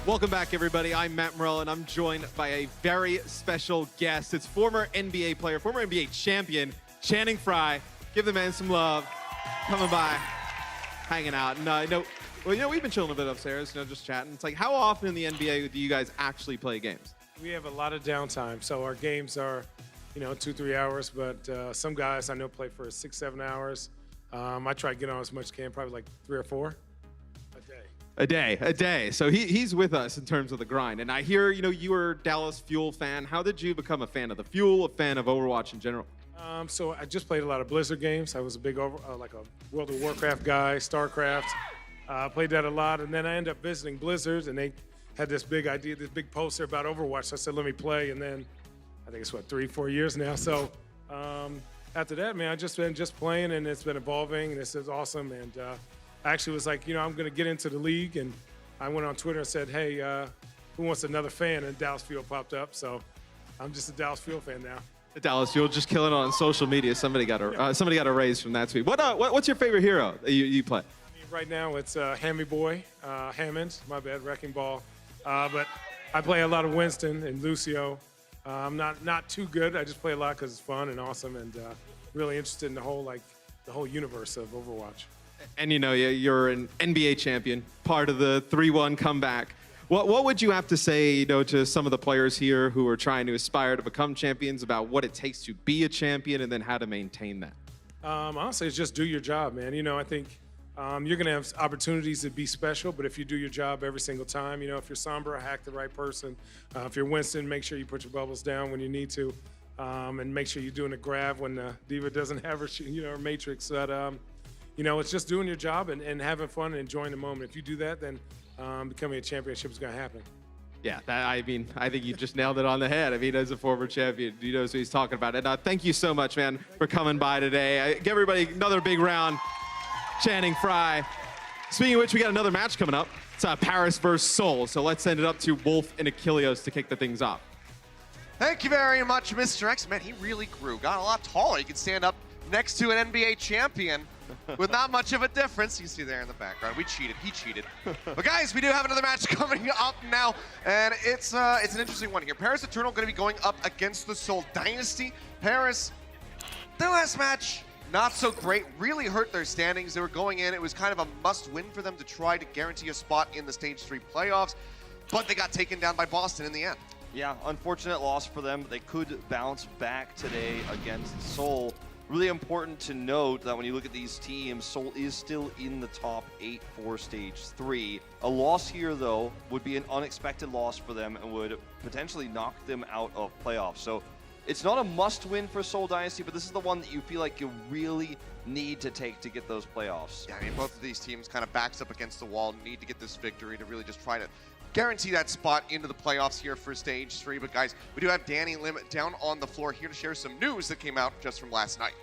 Welcome back, everybody. I'm Matt Morell, and I'm joined by a very special guest. It's former NBA player, former NBA champion, Channing Frye. Give the man some love. Coming by, hanging out. And we've been chilling a bit upstairs, just chatting. It's like, how often in the NBA do you guys actually play games? We have a lot of downtime, so our games are, 2-3 hours. But some guys I know play for 6-7 hours. I try to get on as much as I can, probably like 3 or 4 a day. A day. So he's with us in terms of the grind. And I hear, you were a Dallas Fuel fan. How did you become a fan of the Fuel, a fan of Overwatch in general? So I just played a lot of Blizzard games. I was a big like a World of Warcraft guy, StarCraft. Played that a lot, and then I ended up visiting Blizzard, and they had this big idea, this big poster about Overwatch. So I said, let me play, and then I think it's 3-4 years now. So after that, man, I've just been playing, and it's been evolving, and this is awesome. And I actually was like, I'm going to get into the league, and I went on Twitter and said, hey, who wants another fan? And Dallas Fuel popped up, so I'm just a Dallas Fuel fan now. The Dallas Fuel, just killing it on social media. Somebody got a raise from that tweet. What's your favorite hero that you play? Right now, it's Hammy Boy, Hammond, my bad, Wrecking Ball. But I play a lot of Winston and Lucio. I'm not too good. I just play a lot because it's fun and awesome, and really interested in the whole universe of Overwatch. And you're an NBA champion, part of the 3-1 comeback. What would you have to say, to some of the players here who are trying to aspire to become champions about what it takes to be a champion and then how to maintain that? Honestly, it's just do your job, man. I think you're going to have opportunities to be special, but if you do your job every single time, if you're Sombra, hack the right person. If you're Winston, make sure you put your bubbles down when you need to, and make sure you're doing a grab when the diva doesn't have her, her matrix. But, it's just doing your job and having fun and enjoying the moment. If you do that, then becoming a championship is going to happen. Yeah, I think you just nailed it on the head. As a former champion, he knows what he's talking about. And thank you so much, man, for coming by today. Give everybody another big round. Channing Frye. Speaking of which, we got another match coming up. It's Paris versus Seoul. So let's send it up to Wolf and Achilleos to kick the things off. Thank you very much, Mr. X. Man, he really grew. Got a lot taller. He could stand up next to an NBA champion with not much of a difference. You see there in the background. We cheated. He cheated. But guys, we do have another match coming up now, and it's an interesting one here. Paris Eternal going to be going up against the Seoul Dynasty. Paris, their last match, not so great. Really hurt their standings. They were going in. It was kind of a must-win for them to try to guarantee a spot in the Stage 3 playoffs, but they got taken down by Boston in the end. Yeah, unfortunate loss for them. They could bounce back today against Seoul. Really important to note that when you look at these teams, Seoul is still in the top 8 for Stage 3. A loss here, though, would be an unexpected loss for them and would potentially knock them out of playoffs. So it's not a must-win for Seoul Dynasty, but this is the one that you feel like you really need to take to get those playoffs. Yeah, both of these teams kind of backs up against the wall, need to get this victory to really just try to guarantee that spot into the playoffs here for Stage 3. But guys, we do have Danny Lim down on the floor here to share some news that came out just from last night.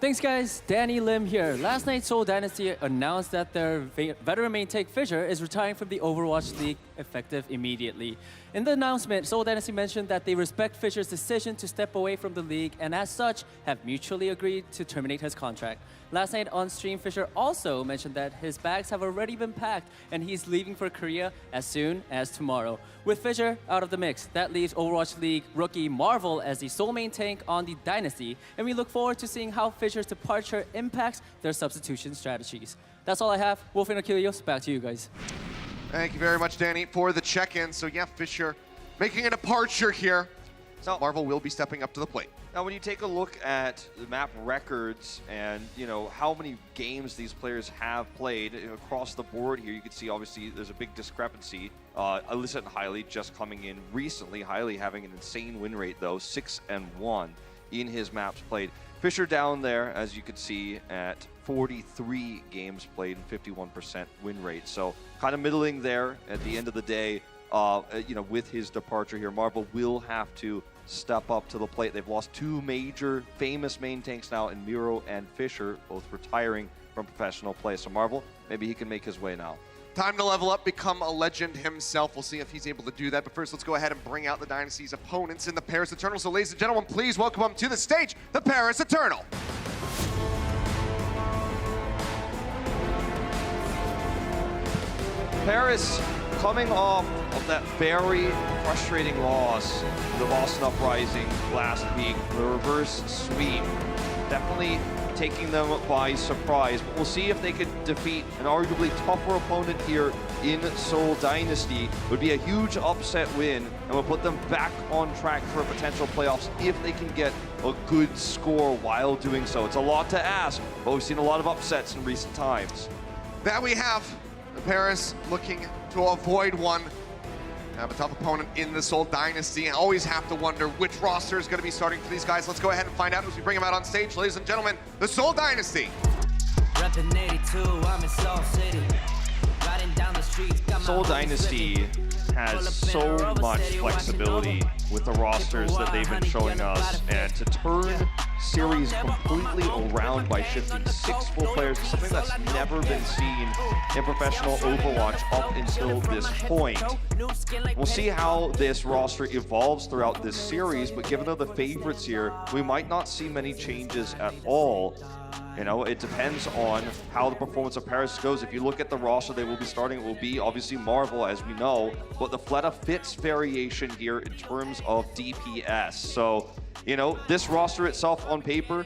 Thanks, guys. Danny Lim here. Last night, Seoul Dynasty announced that their veteran main tank Fissure is retiring from the Overwatch League effective immediately. In the announcement, Seoul Dynasty mentioned that they respect Fissure's decision to step away from the league and as such have mutually agreed to terminate his contract. Last night on stream, Fissure also mentioned that his bags have already been packed and he's leaving for Korea as soon as tomorrow. With Fissure out of the mix, that leaves Overwatch League rookie Marvel as the sole main tank on the Dynasty, and we look forward to seeing how Fissure's departure impacts their substitution strategies. That's all I have. Wolf and Achilleos, back to you guys. Thank you very much, Danny, for the check-in. So yeah, Fissure making a departure here. So Marvel will be stepping up to the plate. Now, when you take a look at the map records and, how many games these players have played across the board here, you can see, obviously, there's a big discrepancy. Alyssa and Hailey just coming in recently. Hailey having an insane win rate, though, 6-1 in his maps played. Fissure down there, as you can see, at 43 games played and 51% win rate. So kind of middling there at the end of the day. With his departure here, Marvel will have to step up to the plate. They've lost 2 major famous main tanks now in Miro and Fissure, both retiring from professional play. So Marvel, maybe he can make his way now. Time to level up, become a legend himself. We'll see if he's able to do that. But first, let's go ahead and bring out the Dynasty's opponents in the Paris Eternal. So ladies and gentlemen, please welcome them to the stage, the Paris Eternal. Paris coming off of that very frustrating loss to the Boston Uprising last week, the reverse sweep, definitely taking them by surprise. But we'll see if they could defeat an arguably tougher opponent here in Seoul Dynasty. It would be a huge upset win and will put them back on track for potential playoffs if they can get a good score while doing so. It's a lot to ask, but we've seen a lot of upsets in recent times. That we have. Paris looking to avoid one. Have a tough opponent in the Seoul Dynasty. I always have to wonder which roster is going to be starting for these guys. Let's go ahead and find out as we bring them out on stage. Ladies and gentlemen, the Seoul Dynasty. Reppin' 82, I'm in Seoul City. Riding down the streets, got my Seoul homies Dynasty with me. has so much flexibility with the rosters that they've been showing us, and to turn series completely around by shifting 6 full players is something that's never been seen in professional Overwatch up until this point. We'll see how this roster evolves throughout this series, but given they're the favorites here, we might not see many changes at all. You know, it depends on how the performance of Paris goes. If you look at the roster they will be starting, it will be obviously Marvel, as we know, but the Fleta fits variation here in terms of DPS. So, you know, this roster itself on paper,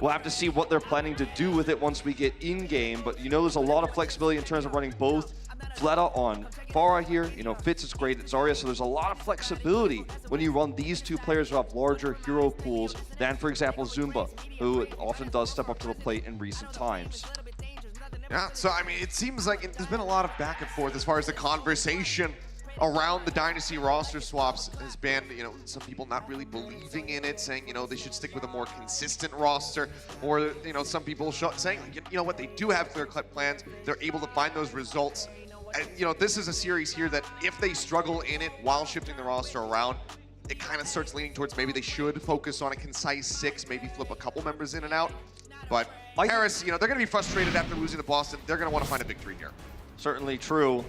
we'll have to see what they're planning to do with it once we get in-game, but you know there's a lot of flexibility in terms of running both Fleta on Pharah here. You know, Fitz is great at Zarya, so there's a lot of flexibility when you run these two players who have larger hero pools than, for example, Zumba, who often does step up to the plate in recent times. Yeah, so I mean, it seems like there's been a lot of back and forth as far as the conversation around the Dynasty roster swaps has been, you know, some people not really believing in it, saying, you know, they should stick with a more consistent roster, or, you know, some people saying, you know what, they do have clear-cut plans, they're able to find those results. And, you know, this is a series here that if they struggle in it while shifting the roster around, it kind of starts leaning towards maybe they should focus on a concise 6, maybe flip a couple members in and out. But Paris, you know, they're going to be frustrated after losing to Boston. They're going to want to find a victory here. Certainly true.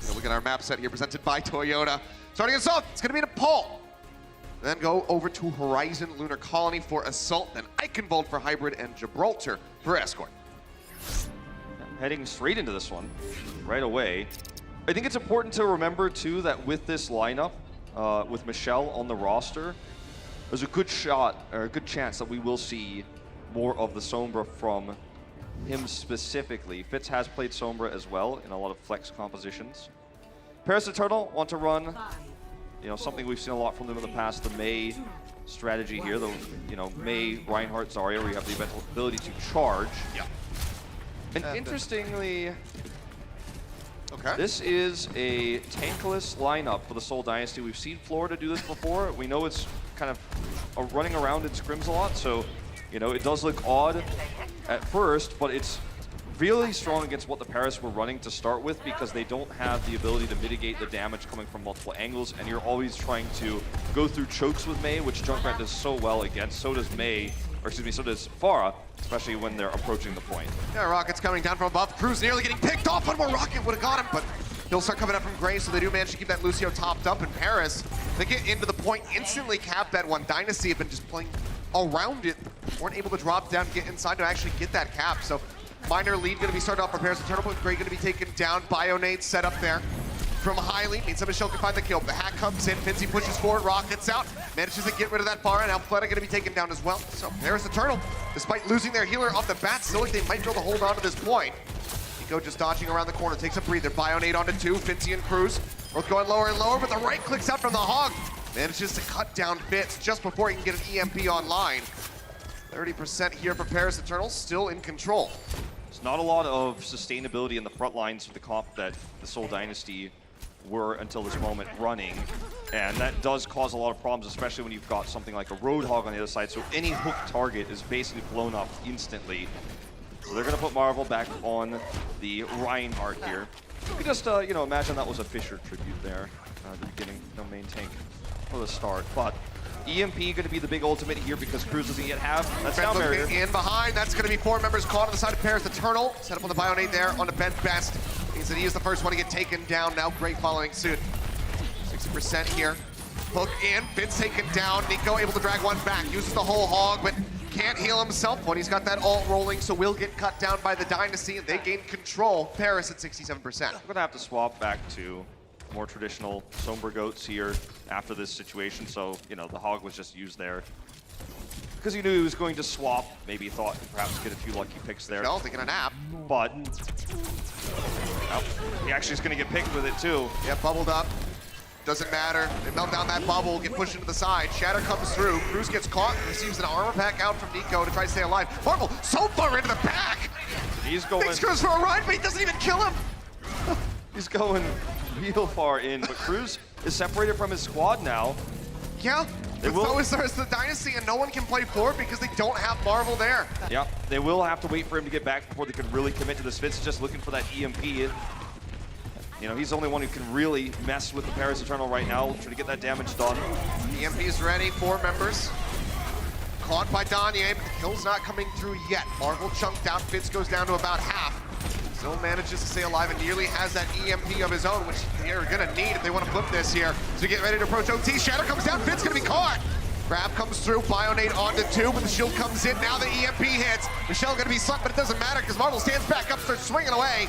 You know, look at our map set here presented by Toyota. Starting us off, it's going to be Nepal. Then go over to Horizon Lunar Colony for Assault, then Eichenwald for Hybrid, and Gibraltar for Escort. Heading straight into this one right away. I think it's important to remember too that with this lineup, with Michelle on the roster, there's a good shot, or a good chance that we will see more of the Sombra from him specifically. Fitz has played Sombra as well in a lot of flex compositions. Paris Eternal want to run, you know, something we've seen a lot from them in the past, the Mei strategy here, the, you know, Mei, Reinhardt, Zarya, where you have the ability to charge. Yeah. And interestingly, okay, this is a tankless lineup for the Seoul Dynasty. We've seen Florida do this before. We know it's kind of running around in scrims a lot, so, you know, it does look odd at first, but it's really strong against what the Paris were running to start with, because they don't have the ability to mitigate the damage coming from multiple angles, and you're always trying to go through chokes with Mei, which Junkrat does so well against. So does Mei, or excuse me, so does Pharah, especially when they're approaching the point. Yeah, rockets coming down from above. Cruz nearly getting picked off. One more rocket would have got him, but he'll start coming up from Gray, so they do manage to keep that Lucio topped up in Paris. They get into the point, instantly cap that one. Dynasty have been just playing around it. Weren't able to drop down, get inside to actually get that cap. So minor lead going to be started off for Paris Eternal, but Gray going to be taken down. Bionade set up there from Highly. Means that Michelle can find the kill. The hack comes in. Finzy pushes forward. Rockets out. Manages to get rid of that bar. And now Fleta going to be taken down as well. So Paris Eternal, despite losing their healer off the bat, still like they might be able to hold on to this point. Nico just dodging around the corner. Takes a breather. Bionade onto 2. Finzy and Cruz both going lower and lower, but the right clicks out from the Hog. Manages to cut down Fitz just before he can get an EMP online. 30% here for Paris Eternal, still in control. There's not a lot of sustainability in the front lines of the comp that the Seoul Dynasty were until this moment running, and that does cause a lot of problems, especially when you've got something like a Roadhog on the other side, so any hook target is basically blown up instantly. So they're going to put Marvel back on the Reinhardt here. You could just, you know, imagine that was a Fisher tribute there at the beginning, no main tank for the start, but EMP going to be the big ultimate here because Cruz doesn't yet have that sound barrier. In behind, that's going to be 4 members caught on the side of Paris Eternal. Set up on the Bionade there on the Ben Best. Means that he is the first one to get taken down. Now Gray following suit. 60% here. Hook in, Fitz taken down. Nico able to drag one back. Uses the whole Hog, but can't heal himself when he's got that ult rolling, so will get cut down by the Dynasty, and they gain control. Paris at 67%. We're gonna have to swap back to more traditional Somber Goats here after this situation. So, you know, the Hog was just used there because he knew he was going to swap. Maybe he thought perhaps get a few lucky picks there. No, taking a nap. But oh, he actually is going to get picked with it too. Yeah, bubbled up. Doesn't matter. They melt down that bubble, get pushed into the side. Shatter comes through. Cruz gets caught, receives an armor pack out from Nico to try to stay alive. Marvel so far into the back. He's going. Thinks Cruz for a run, but he doesn't even kill him. He's going real far in, but Cruz is separated from his squad now. Yeah, They but will- so is the rest of the Dynasty, and no one can play forward because they don't have Marvel there. Yep, they will have to wait for him to get back before they can really commit to this. Fitz is just looking for that EMP. You know, he's the only one who can really mess with the Paris Eternal right now, trying to get that damage done. EMP's ready, 4 members. Caught by Danye, but the kill's not coming through yet. Marvel chunked out, Fitz goes down to about half. Still manages to stay alive and nearly has that EMP of his own, which they're gonna need if they want to flip this here. So get ready to approach OT. Shatter comes down, Fitz gonna be caught. Grab comes through, Bionade onto 2, but the shield comes in. Now the EMP hits. Michelle gonna be slumped, but it doesn't matter because Marvel stands back up, starts swinging away.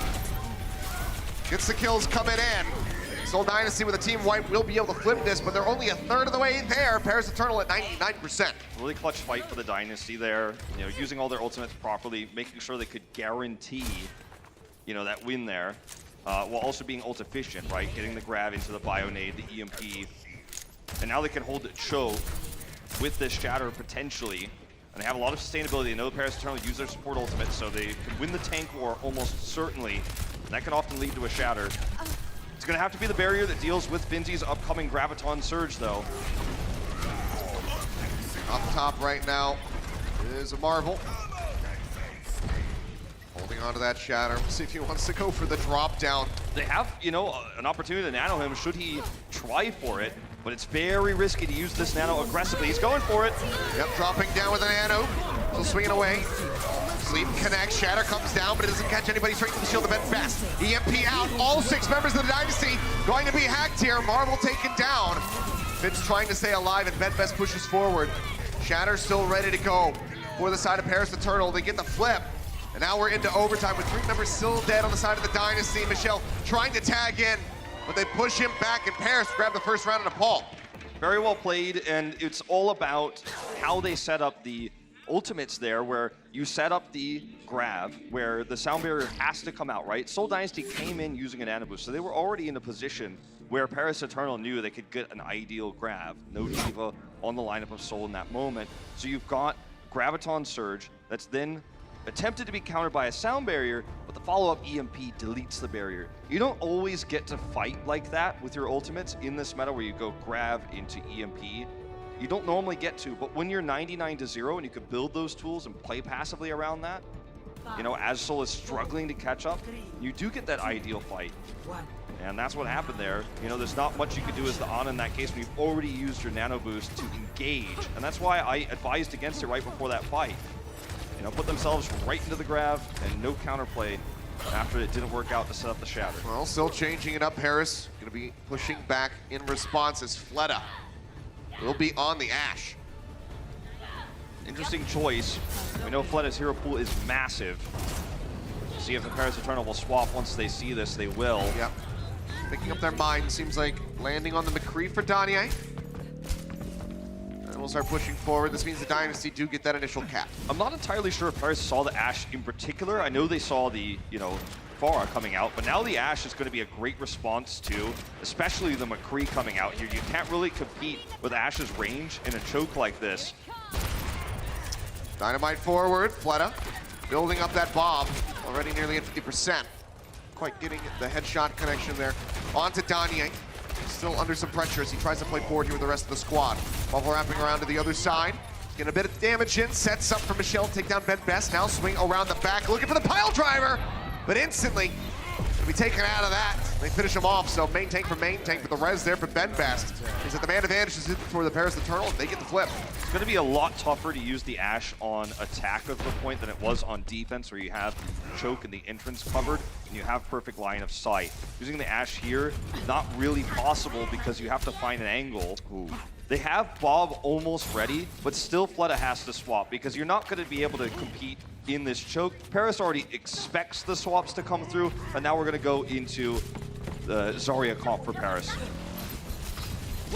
Gets the kills coming in. Seoul Dynasty with a team wipe will be able to flip this, but they're only a third of the way there. Paris Eternal at 99%. Really clutch fight for the Dynasty there. You know, using all their ultimates properly, making sure they could guarantee, you know, that win there, while also being ult efficient, right? Getting the grab into the Bionade, the EMP, and now they can hold it show with this Shatter potentially, and they have a lot of sustainability. They know the Paris Eternal use their support ultimate, so they can win the tank war almost certainly. And that can often lead to a Shatter. It's going to have to be the barrier that deals with Finzi's upcoming Graviton Surge, though. Up top right now is a Marvel. Holding on to that Shatter. We'll see if he wants to go for the drop down. They have, you know, an opportunity to nano him should he try for it, but it's very risky to use this nano aggressively. He's going for it. Yep, dropping down with a nano. Still swinging away. Sleep connects. Shatter comes down, but it doesn't catch anybody straight to the shield of Ben Best. EMP out. All 6 members of the Dynasty going to be hacked here. Marvel taken down. Fitz trying to stay alive, and Ben Best pushes forward. Shatter still ready to go for the side of Paris Eternal. They get the flip. And now we're into overtime with 3 members still dead on the side of the Dynasty. Michelle trying to tag in, but they push him back, and Paris grab the first round in Nepal. Very well played, and it's all about how they set up the ultimates there, where you set up the grab, where the sound barrier has to come out, right? Seoul Dynasty came in using an Anubis, so they were already in a position where Paris Eternal knew they could get an ideal grab. No Diva on the lineup of Seoul in that moment. So you've got Graviton Surge that's then attempted to be countered by a sound barrier, but the follow-up EMP deletes the barrier. You don't always get to fight like that with your ultimates in this meta where you go grab into EMP. You don't normally get to, but when you're 99-0 and you can build those tools and play passively around that, you know, as Seoul is struggling to catch up, you do get that ideal fight. And that's what happened there. You know, there's not much you could do as the Ana in that case when you've already used your nano boost to engage. And that's why I advised against it right before that fight. You know, put themselves right into the grab and no counterplay after it didn't work out to set up the Shatter. Well, still changing it up. Harris going to be pushing back in response as Fleta will be on the Ashe. Interesting choice. We know Fleta's hero pool is massive. See if the Paris Eternal will swap once they see this. They will. Yep. Picking up their mind. Seems like landing on the McCree for Danye. And we'll start pushing forward. This means the Dynasty do get that initial cap. I'm not entirely sure if Paris saw the Ashe in particular. I know they saw the, you know, Pharah coming out, but now the Ashe is going to be a great response to, especially the McCree coming out here. You can't really compete with Ashe's range in a choke like this. Dynamite forward. Fleta building up that bomb. Already nearly at 50%. Quite getting the headshot connection there. On to Danye. Still under some pressure as he tries to play forward here with the rest of the squad. Bubble wrapping around to the other side. Getting a bit of damage in. Sets up for Michelle to take down Ben Best. Now swing around the back. Looking for the pile driver. But instantly, gonna be taken out of that. They finish him off, so main tank for main tank, but the res there for Benbest is that the man advantage is in for the Paris Eternal. They get the flip. It's going to be a lot tougher to use the Ashe on attack of the point than it was on defense, where you have the choke and the entrance covered, and you have perfect line of sight. Using the Ashe here, not really possible because you have to find an angle. Ooh. They have Bob almost ready, but still Fleta has to swap because you're not going to be able to compete in this choke. Paris already expects the swaps to come through, and now we're going to go into the Zarya comp for Paris.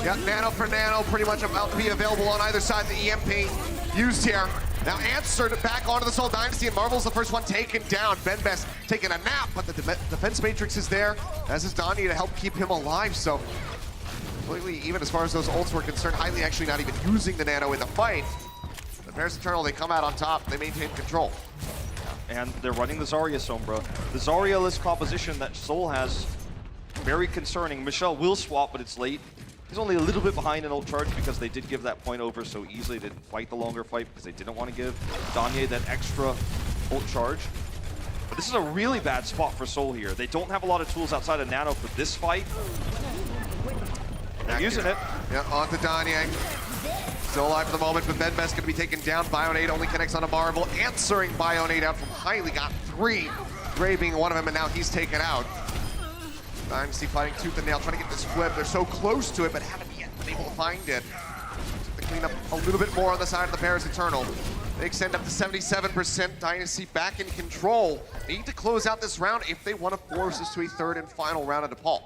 Got Nano for Nano, pretty much about to be available on either side. The EMP used here. Now answered back onto the Seoul Dynasty, and Marvel's the first one taken down. Benbest taking a nap, but the defense matrix is there, as is Donnie to help keep him alive. So completely, even as far as those ults were concerned, Highly actually not even using the Nano in the fight. The Paris Eternal, they come out on top, they maintain control. And they're running the Zarya Sombra. The Zarya-less composition that Seoul has, very concerning. Michelle will swap, but it's late. He's only a little bit behind in ult charge because they did give that point over so easily. They didn't fight the longer fight because they didn't want to give Danye that extra ult charge. But this is a really bad spot for Seoul here. They don't have a lot of tools outside of Nano for this fight. They're using it. Yeah, on to Danye. Still alive for the moment, but Benbest gonna be taken down. Bionade only connects on a Marvel. Answering Bionade out from Highly, got 3. Gray being one of them, and now he's taken out. Dynasty fighting tooth and nail, trying to get this flip. They're so close to it, but haven't yet been able to find it. To clean up a little bit more on the side of the Paris Eternal. They extend up to 77%. Dynasty back in control. Need to close out this round if they want to force this to a third and final round of DePaul.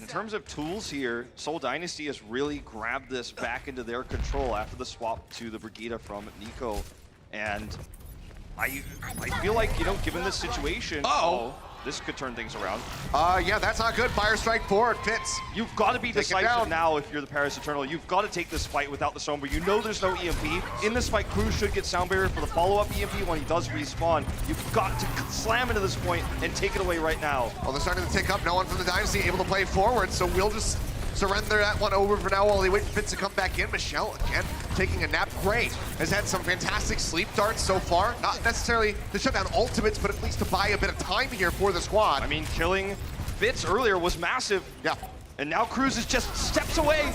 In terms of tools here, Seoul Dynasty has really grabbed this back into their control after the swap to the Brigida from Nico. And I feel like, you know, given this situation, this could turn things around. Yeah, that's not good. Fire strike forward, Fitz. You've got to be decisive now if you're the Paris Eternal. You've got to take this fight without the Sombra. You know there's no EMP. In this fight, Cruz should get sound barrier for the follow-up EMP when he does respawn. You've got to slam into this point and take it away right now. Well, they're starting to tick up. No one from the Dynasty able to play forward, so we'll just surrender that one over for now while they wait for Fitz to come back in. Michelle, again, taking a nap. Great. Has had some fantastic sleep darts so far. Not necessarily to shut down ultimates, but at least to buy a bit of time here for the squad. I mean, killing Fitz earlier was massive. Yeah. And now Cruz is just steps away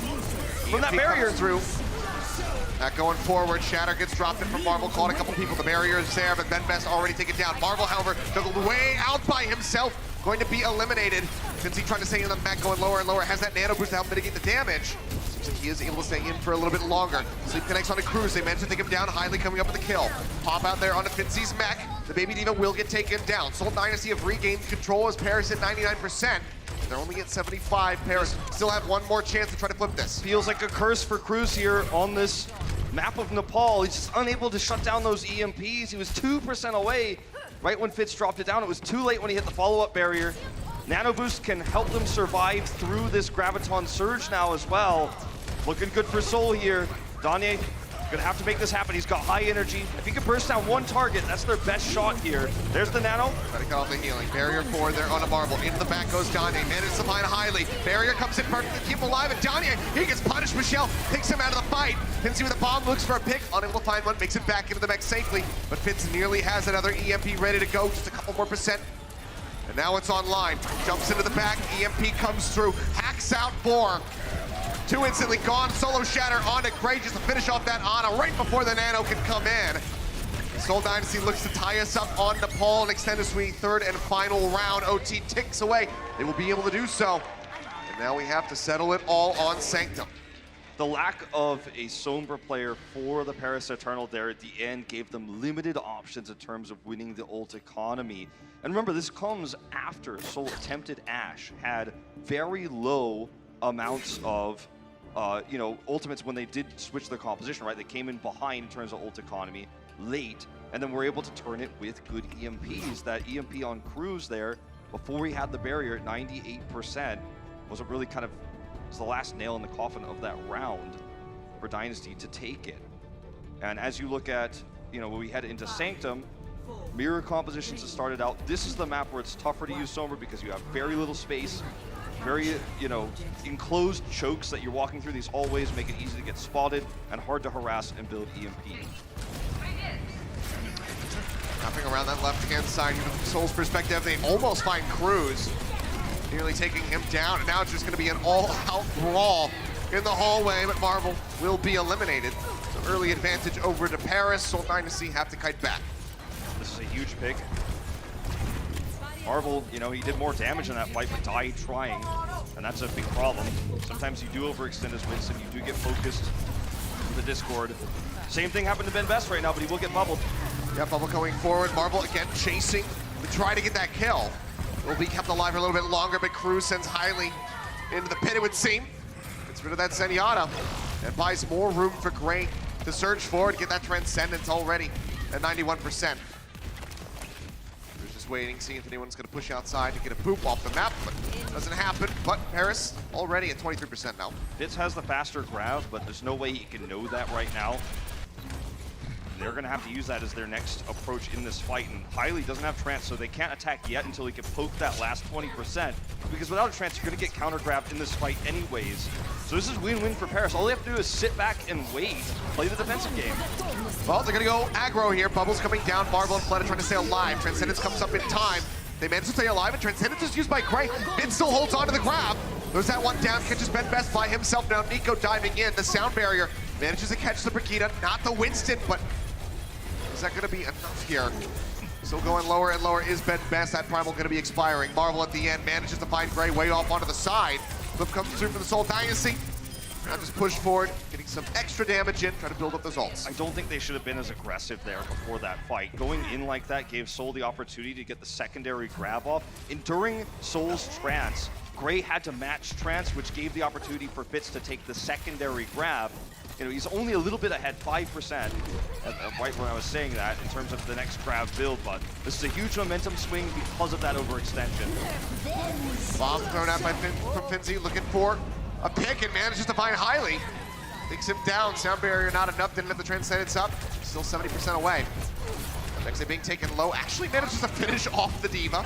from that barrier. Through. Not going forward. Shatter gets dropped in from Marvel, caught a couple people. The barrier is there, but Benbest already taken down. Marvel, however, juggled way out by himself. Going to be eliminated. Finzi trying to stay in the back, going lower and lower. Has that nano boost to help mitigate the damage. Seems like he is able to stay in for a little bit longer. Sleep connects onto Cruz. They managed to take him down. Highly coming up with the kill. Pop out there onto Finzi's mech. The Baby Diva will get taken down. Seoul Dynasty have regained control as Paris at 99%. They're only at 75. Paris still have one more chance to try to flip this. Feels like a curse for Cruz here on this map of Nepal. He's just unable to shut down those EMPs. He was 2% away right when Fitz dropped it down. It was too late when he hit the follow-up barrier. Nano Boost can help them survive through this Graviton Surge now as well. Looking good for Seoul here. Danye gonna have to make this happen. He's got high energy. If he can burst down one target, that's their best shot here. There's the Nano. Trying to cut off the healing. Barrier forward there on a Marvel. Into the back goes Danye. Manages to find Highly. Barrier comes in perfect to keep him alive. And Danye, he gets punished. Michelle takes him out of the fight. Finzi with a bomb, looks for a pick. Unable to find one, makes it back into the mech safely. But Fitz nearly has another EMP ready to go. Just a couple more percent. And now it's online. Jumps into the back. EMP comes through. Hacks out 4. 2 instantly gone. Solo Shatter onto Gray just to finish off that Ana right before the Nano can come in. Seoul Dynasty looks to tie us up on Nepal and extend us to a third and final round. OT ticks away. They will be able to do so. And now we have to settle it all on Sanctum. The lack of a Sombra player for the Paris Eternal there at the end gave them limited options in terms of winning the ult economy. And remember, this comes after Seoul attempted Ashe, had very low amounts of ultimates when they did switch their composition, right? They came in behind in terms of ult economy late, and then were able to turn it with good EMPs. That EMP on Cruz there, before he had the barrier at 98%, was a really kind of, was the last nail in the coffin of that round for Dynasty to take it. And as you look at, when we head into Sanctum, mirror compositions have started out. This is the map where it's tougher to use Sombra because you have very little space, very, enclosed chokes that you're walking through these hallways, make it easy to get spotted and hard to harass and build EMP. Hopping around that left-hand side, even from Seoul's perspective, they almost find Cruz. nearly taking him down. And now it's just going to be an all-out brawl in the hallway, but Marvel will be eliminated. So early advantage over to Paris. Seoul Dynasty have to kite back. This is a huge pick. Marvel, you know, he did more damage in that fight, but died trying, and that's a big problem. Sometimes you do overextend as Winston, you do get focused with the Discord. Same thing happened to Ben Best right now, but he will get bubbled. Yeah, Bubble going forward. Marvel again chasing to try to get that kill. Will be kept alive for a little bit longer, but Cruz sends Highly into the pit, it would seem. Gets rid of that Zenyatta and buys more room for Gray to search for and get that Transcendence already at 91%. Waiting, seeing if anyone's going to push outside to get a poop off the map, but doesn't happen. But Paris already at 23% now. Fitz has the faster grab, but there's no way he can know that right now. They're going to have to use that as their next approach in this fight, and Highly doesn't have trance, so they can't attack yet until he can poke that last 20%, because without a trance, you're going to get counter-grabbed in this fight anyways. So this is win-win for Paris. All they have to do is sit back and wait, play the defensive game. Well, they're going to go aggro here. Bubbles coming down, Marvel and Fleta trying to stay alive. Transcendence comes up in time. They manage to stay alive, and Transcendence is used by Gray. It still holds on to the grab. There's that one down, catches Ben Best by himself. Now Nico diving in. The sound barrier manages to catch the Brigitte, not the Winston, but is that going to be enough here? Still going lower and lower is Ben Best. That primal going to be expiring. Marvel at the end manages to find Gray way off onto the side. Flip comes through for the Seoul Dynasty. Now just push forward, getting some extra damage in, try to build up those ults. I don't think they should have been as aggressive there before that fight. Going in like that gave Seoul the opportunity to get the secondary grab off. And during Seoul's trance, Gray had to match trance, which gave the opportunity for Fitz to take the secondary grab. You know, he's only a little bit ahead, 5%, right when I was saying that, in terms of the next grab build, but this is a huge momentum swing because of that overextension. Bomb thrown out by from Finzi, looking for a pick and manages to find Highly. Takes him down, sound barrier not enough, didn't have the Transcendence up, still 70% away. Next being taken low, actually manages to finish off the Diva.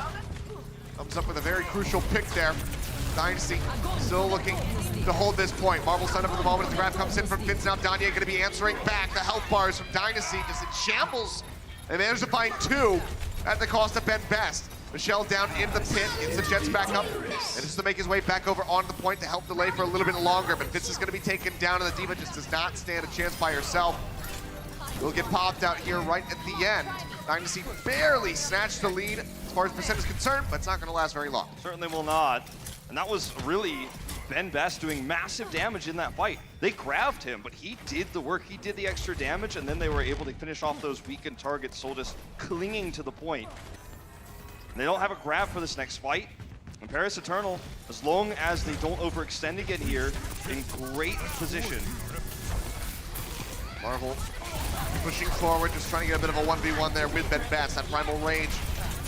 Comes up with a very crucial pick there. Dynasty still looking to hold this point. Marvel signed up for the moment as the grab comes in from Fitz. Now Danya going to be answering back. The health bars from Dynasty just in shambles. They managed to find two at the cost of Ben Best. Michelle down in the pit, gets the Jets back up, and just to make his way back over on the point to help delay for a little bit longer. But Fitz is going to be taken down, and the Diva just does not stand a chance by herself. Will get popped out here right at the end. Dynasty barely snatched the lead as far as percent is concerned, but it's not going to last very long. Certainly will not. And that was really Ben Best doing massive damage in that fight. They grabbed him, but he did the work. He did the extra damage, and then they were able to finish off those weakened targets, so just clinging to the point. And they don't have a grab for this next fight. And Paris Eternal, as long as they don't overextend again here, in great position. Marvel pushing forward, just trying to get a bit of a 1v1 there with Ben Best. That primal range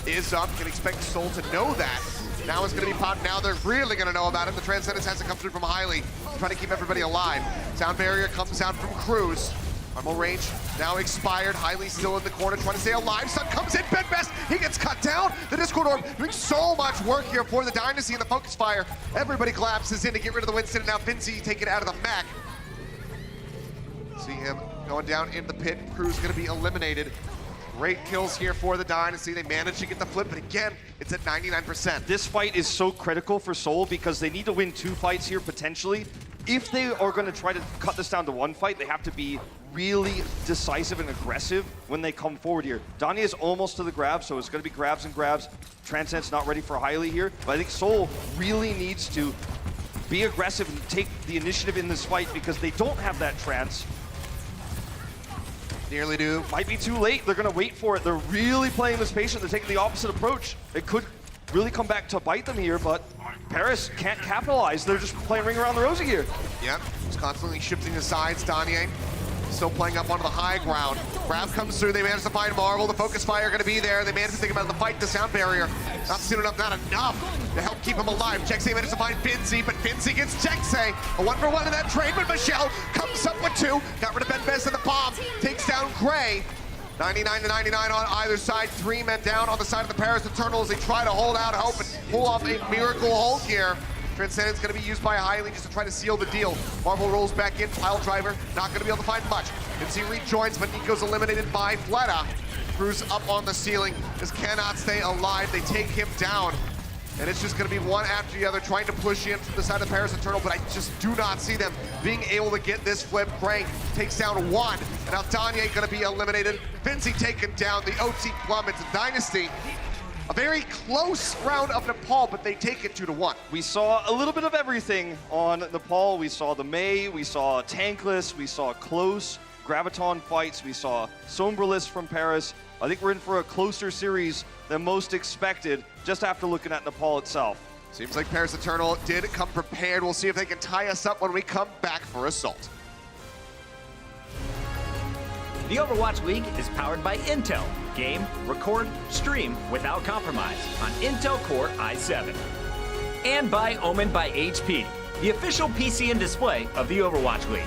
is up. You can expect Seoul to know that. Now it's going to be popped. Now they're really going to know about it. The Transcendence has to come through from Highly, trying to keep everybody alive. Sound barrier comes out from Cruz. Primal range now expired. Highly still in the corner, trying to stay alive. Sun comes in, Ben Best, he gets cut down. The Discord Orb doing so much work here for the Dynasty and the Focus Fire. Everybody collapses in to get rid of the Winston, and now Finzi taken out of the mech. See him going down in the pit. Cruz going to be eliminated. Great kills here for the Dynasty. They managed to get the flip, but again, it's at 99%. This fight is so critical for Seoul because they need to win 2 fights here potentially. If they are going to try to cut this down to 1 fight, they have to be really decisive and aggressive when they come forward here. Danya is almost to the grab, so it's going to be grabs and grabs. Transcendence not ready for Highly here, but I think Seoul really needs to be aggressive and take the initiative in this fight because they don't have that trance. Nearly do. Might be too late. They're going to wait for it. They're really playing this patient. They're taking the opposite approach. It could really come back to bite them here, but Paris can't capitalize. They're just playing ring around the rosy here. Yep, just constantly shifting the sides. Danye still playing up onto the high ground. Grab comes through. They manage to find Marvel. The Focus Fire going to be there. They manage to take him out of the fight. The sound barrier not soon enough, not enough to help keep him alive. Jexay manages to find Finzi, but Finzi gets Jexay. A 1-for-1 in that trade, but Michelle comes up with 2. Got rid of Ben Best and the bomb. Takes down Gray. 99 to 99 on either side. 3 men down on the side of the Paris Eternal as they try to hold out hope and pull off a miracle hold here. Transcendence going to be used by Highly just to try to seal the deal. Marvel rolls back in, pile driver, not going to be able to find much. Finzi rejoins, but Nico's eliminated by Fleta. Cruz up on the ceiling, just cannot stay alive. They take him down. And it's just going to be one after the other, trying to push in from the side of Paris Eternal, but I just do not see them being able to get this flip. Crank takes down one, and now Danye going to be eliminated. Vinci taken down, the OT plummets. Dynasty, a very close round of Nepal, but they take it 2-1. We saw a little bit of everything on Nepal. We saw the Mei, we saw Tankless, we saw close Graviton fights, we saw Sombreless from Paris. I think we're in for a closer series than most expected, just after looking at Nepal itself. Seems like Paris Eternal did come prepared. We'll see if they can tie us up when we come back for Assault. The Overwatch League is powered by Intel. Game, record, stream without compromise on Intel Core i7. And by Omen by HP, the official PC and display of the Overwatch League.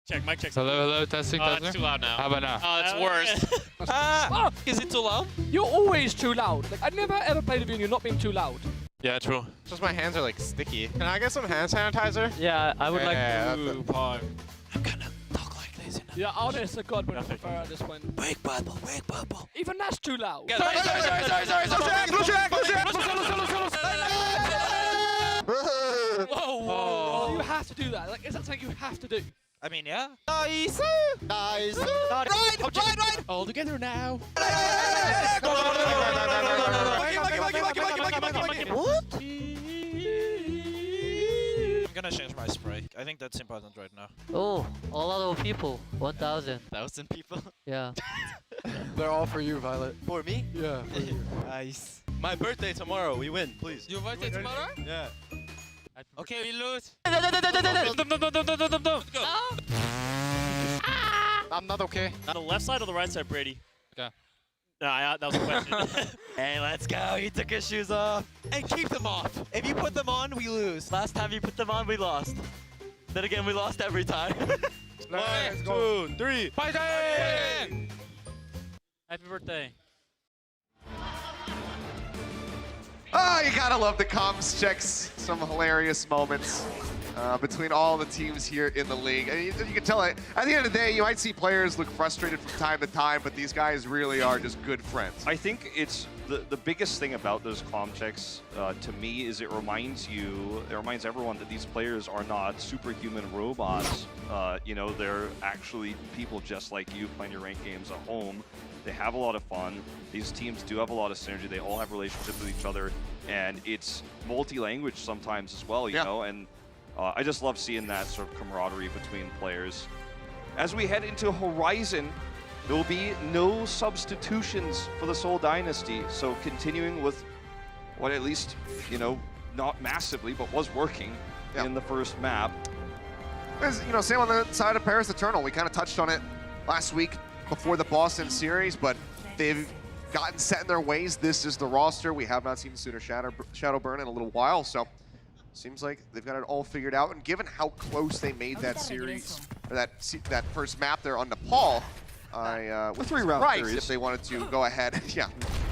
Check, mic check. Hello, testing, testing. It's too loud now. How about now? Oh, that's worse. Is it too loud? You're always too loud. Like, I've never ever played a video and you're not being too loud. Yeah, true. Just my hands are like sticky. Can I get some hand sanitizer? Yeah, I would like Yeah, to. Ooh, pog. I'm gonna talk like this. Yeah, honest to God, but I prefer at this point. Wake bubble, wake bubble. Even that's too loud. Sorry. Whoa. You have to do that. Like, is that something you have to do? I mean, yeah. Nice. Right. All together now. What? I'm gonna change my spray. I think that's important right now. Oh, a lot of people. 1,000. 1,000 people. Yeah. They're all for you, Violet. For me? Yeah. Nice. My birthday tomorrow. We win, please. Your birthday tomorrow? Yeah. Okay, we lose. Go. I'm not okay. On the left side or the right side, Brady? Okay. No, that was a question. Hey, let's go. He took his shoes off. And keep them off. If you put them on, we lose. Last time you put them on, we lost. Then again, we lost every time. 1, 2, 3. Fighting! Happy birthday. Oh, you gotta love the comms checks. Some hilarious moments between all the teams here in the league. And you can tell at the end of the day, you might see players look frustrated from time to time, but these guys really are just good friends. I think it's the biggest thing about those comm checks to me is it reminds everyone that these players are not superhuman robots. You know, they're actually people just like you playing your ranked games at home. They have a lot of fun. These teams do have a lot of synergy. They all have relationships with each other, and it's multi-language sometimes as well, you know? And I just love seeing that sort of camaraderie between players. As we head into Horizon, there will be no substitutions for the Seoul Dynasty, so continuing with what at least, you know, not massively, but was working in the first map. You know, same on the side of Paris Eternal. We kind of touched on it last week before the Boston series, but they've gotten set in their ways. This is the roster. We have not seen Sooner Shadowburn in a little while, so seems like they've got it all figured out. And given how close they made that series, or that first map there on Nepal, I would be 3-round surprised series. if they wanted to go ahead. Yeah,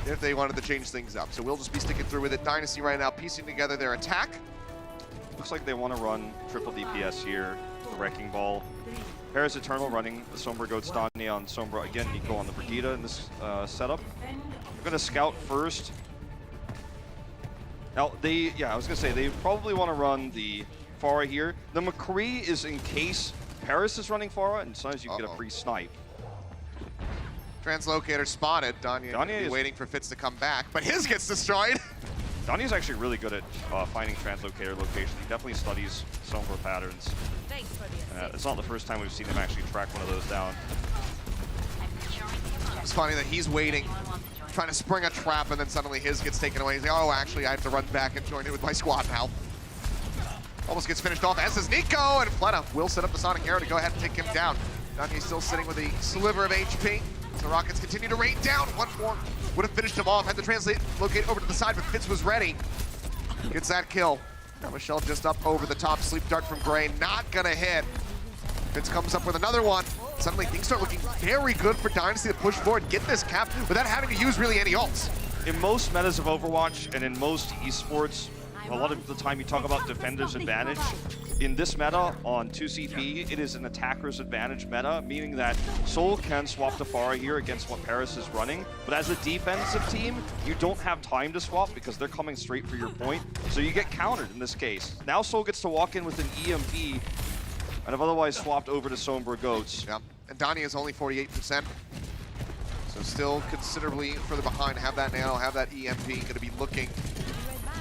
if they wanted to change things up. So we'll just be sticking through with it. Dynasty right now piecing together their attack. Looks like they want to run triple DPS here, the Wrecking Ball. Paris Eternal running the Sombra Goats Danya on Sombra. Again, Nico on the Brigida in this setup. We're going to scout first. Now, I was going to say, they probably want to run the Pharah here. The McCree is in case Paris is running Pharah, and sometimes you can get a free snipe. Translocator spotted. Danya is waiting for Fitz to come back, but his gets destroyed. Danya's actually really good at finding translocator locations. He definitely studies Sombra patterns. It's not the first time we've seen him actually track one of those down. It's funny that he's waiting, trying to spring a trap, and then suddenly his gets taken away. He's like, oh, actually, I have to run back and join in with my squad now. Almost gets finished off, as is Nico, and Fleta will set up the Sonic Arrow to go ahead and take him down. Danya's still sitting with a sliver of HP. So Rockets continue to rain down. One more would have finished him off. Had to locate over to the side, but Fitz was ready. Gets that kill. Now Michelle just up over the top. Sleep Dart from Gray, not gonna hit. Fitz comes up with another one. Suddenly things start looking very good for Dynasty to push forward, get this cap without having to use really any ults. In most metas of Overwatch and in most esports, a lot of the time you talk about defender's advantage. In this meta on 2CP, it is an attacker's advantage meta, meaning that Seoul can swap to Pharah here against what Paris is running. But as a defensive team, you don't have time to swap because they're coming straight for your point. So you get countered in this case. Now Seoul gets to walk in with an EMP and have otherwise swapped over to Sombra Goats. Yeah, and Danya is only 48%. So still considerably further behind. Have that nano, have that EMP, gonna be looking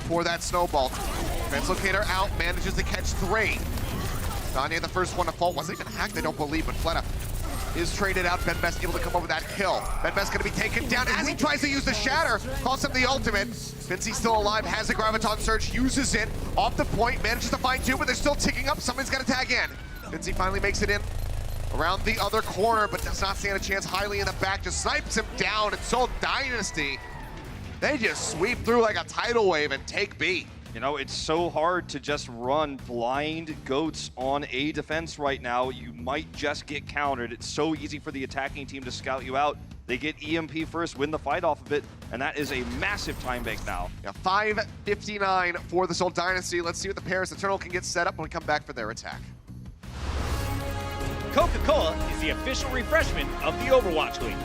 for that snowball. Translocator out, manages to catch 3. Danya, the first one to fall, wasn't even hacked, I don't believe, but Fleta is traded out. Benbest able to come up with that kill. Benbest gonna be taken down as he tries to use the Shatter. Costs him the ultimate. Vincey's still alive, has the Graviton Surge, uses it. Off the point, manages to find 2, but they're still ticking up. Somebody's gotta tag in. Vincey finally makes it in around the other corner, but does not stand a chance. Highly in the back, just snipes him down. And Seoul Dynasty, they just sweep through like a tidal wave and take B. You know, it's so hard to just run blind goats on A defense right now. You might just get countered. It's so easy for the attacking team to scout you out. They get EMP first, win the fight off of it, and that is a massive time bank now. Yeah, 5:59 for the Seoul Dynasty. Let's see what the Paris Eternal can get set up when we come back for their attack. Coca-Cola is the official refreshment of the Overwatch League.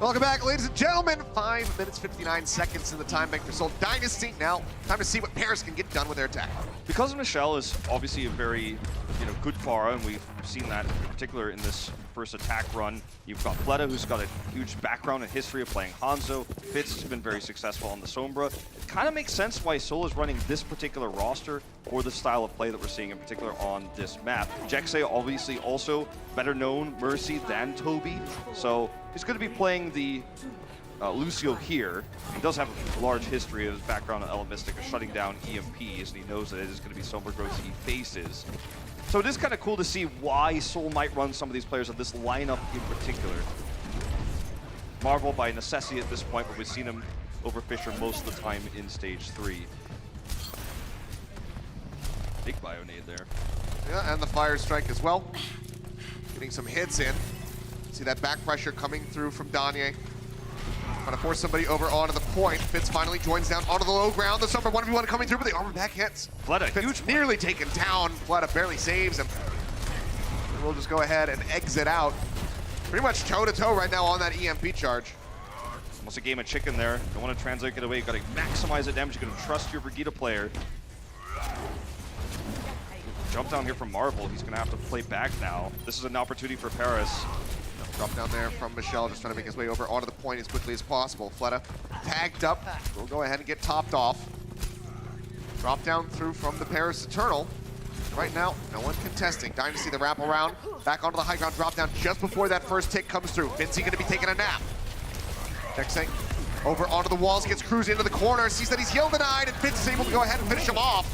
Welcome back, ladies and gentlemen. 5 minutes, 59 seconds in the time bank for Seoul Dynasty. Now, time to see what Paris can get done with their attack. Because Michelle is obviously a very, good Pharah, and we've seen that in particular in this first attack run. You've got Fleta, who's got a huge background and history of playing Hanzo. Fitz has been very successful on the Sombra. It kind of makes sense why Seoul is running this particular roster for the style of play that we're seeing in particular on this map. Jexay obviously also better known Mercy than Toby, so he's going to be playing the Lucio here. He does have a large history of his background in Elemistic of shutting down EMPs, and he knows that it is going to be Sombra Growth he faces. So it is kind of cool to see why Seoul might run some of these players of this lineup in particular. Marvel by necessity at this point, but we've seen him over Fisher most of the time in stage 3. Big Bionade there. Yeah, and the Fire Strike as well. Getting some hits in. See that back pressure coming through from Danye. Trying to force somebody over onto the point. Fitz finally joins down onto the low ground. The Sombra 1v1 coming through, but the armor back hits. Fleta, Fitz nearly taken down. Fleta barely saves him. And we'll just go ahead and exit out. Pretty much toe-to-toe right now on that EMP charge. Almost a game of chicken there. Don't want to translate it away. You got to maximize the damage. You got to trust your Brigitte player. Jump down here from Marvel. He's going to have to play back now. This is an opportunity for Paris. Drop down there from Michelle, just trying to make his way over onto the point as quickly as possible. Fleta tagged up. We'll go ahead and get topped off. Drop down through from the Paris Eternal. Right now, no one contesting. Dynasty the wraparound. Back onto the high ground, drop down just before that first tick comes through. Vinci going to be taking a nap. Jaxei over onto the walls, gets Cruz into the corner, sees that he's heal denied, and Vinci is able to go ahead and finish him off.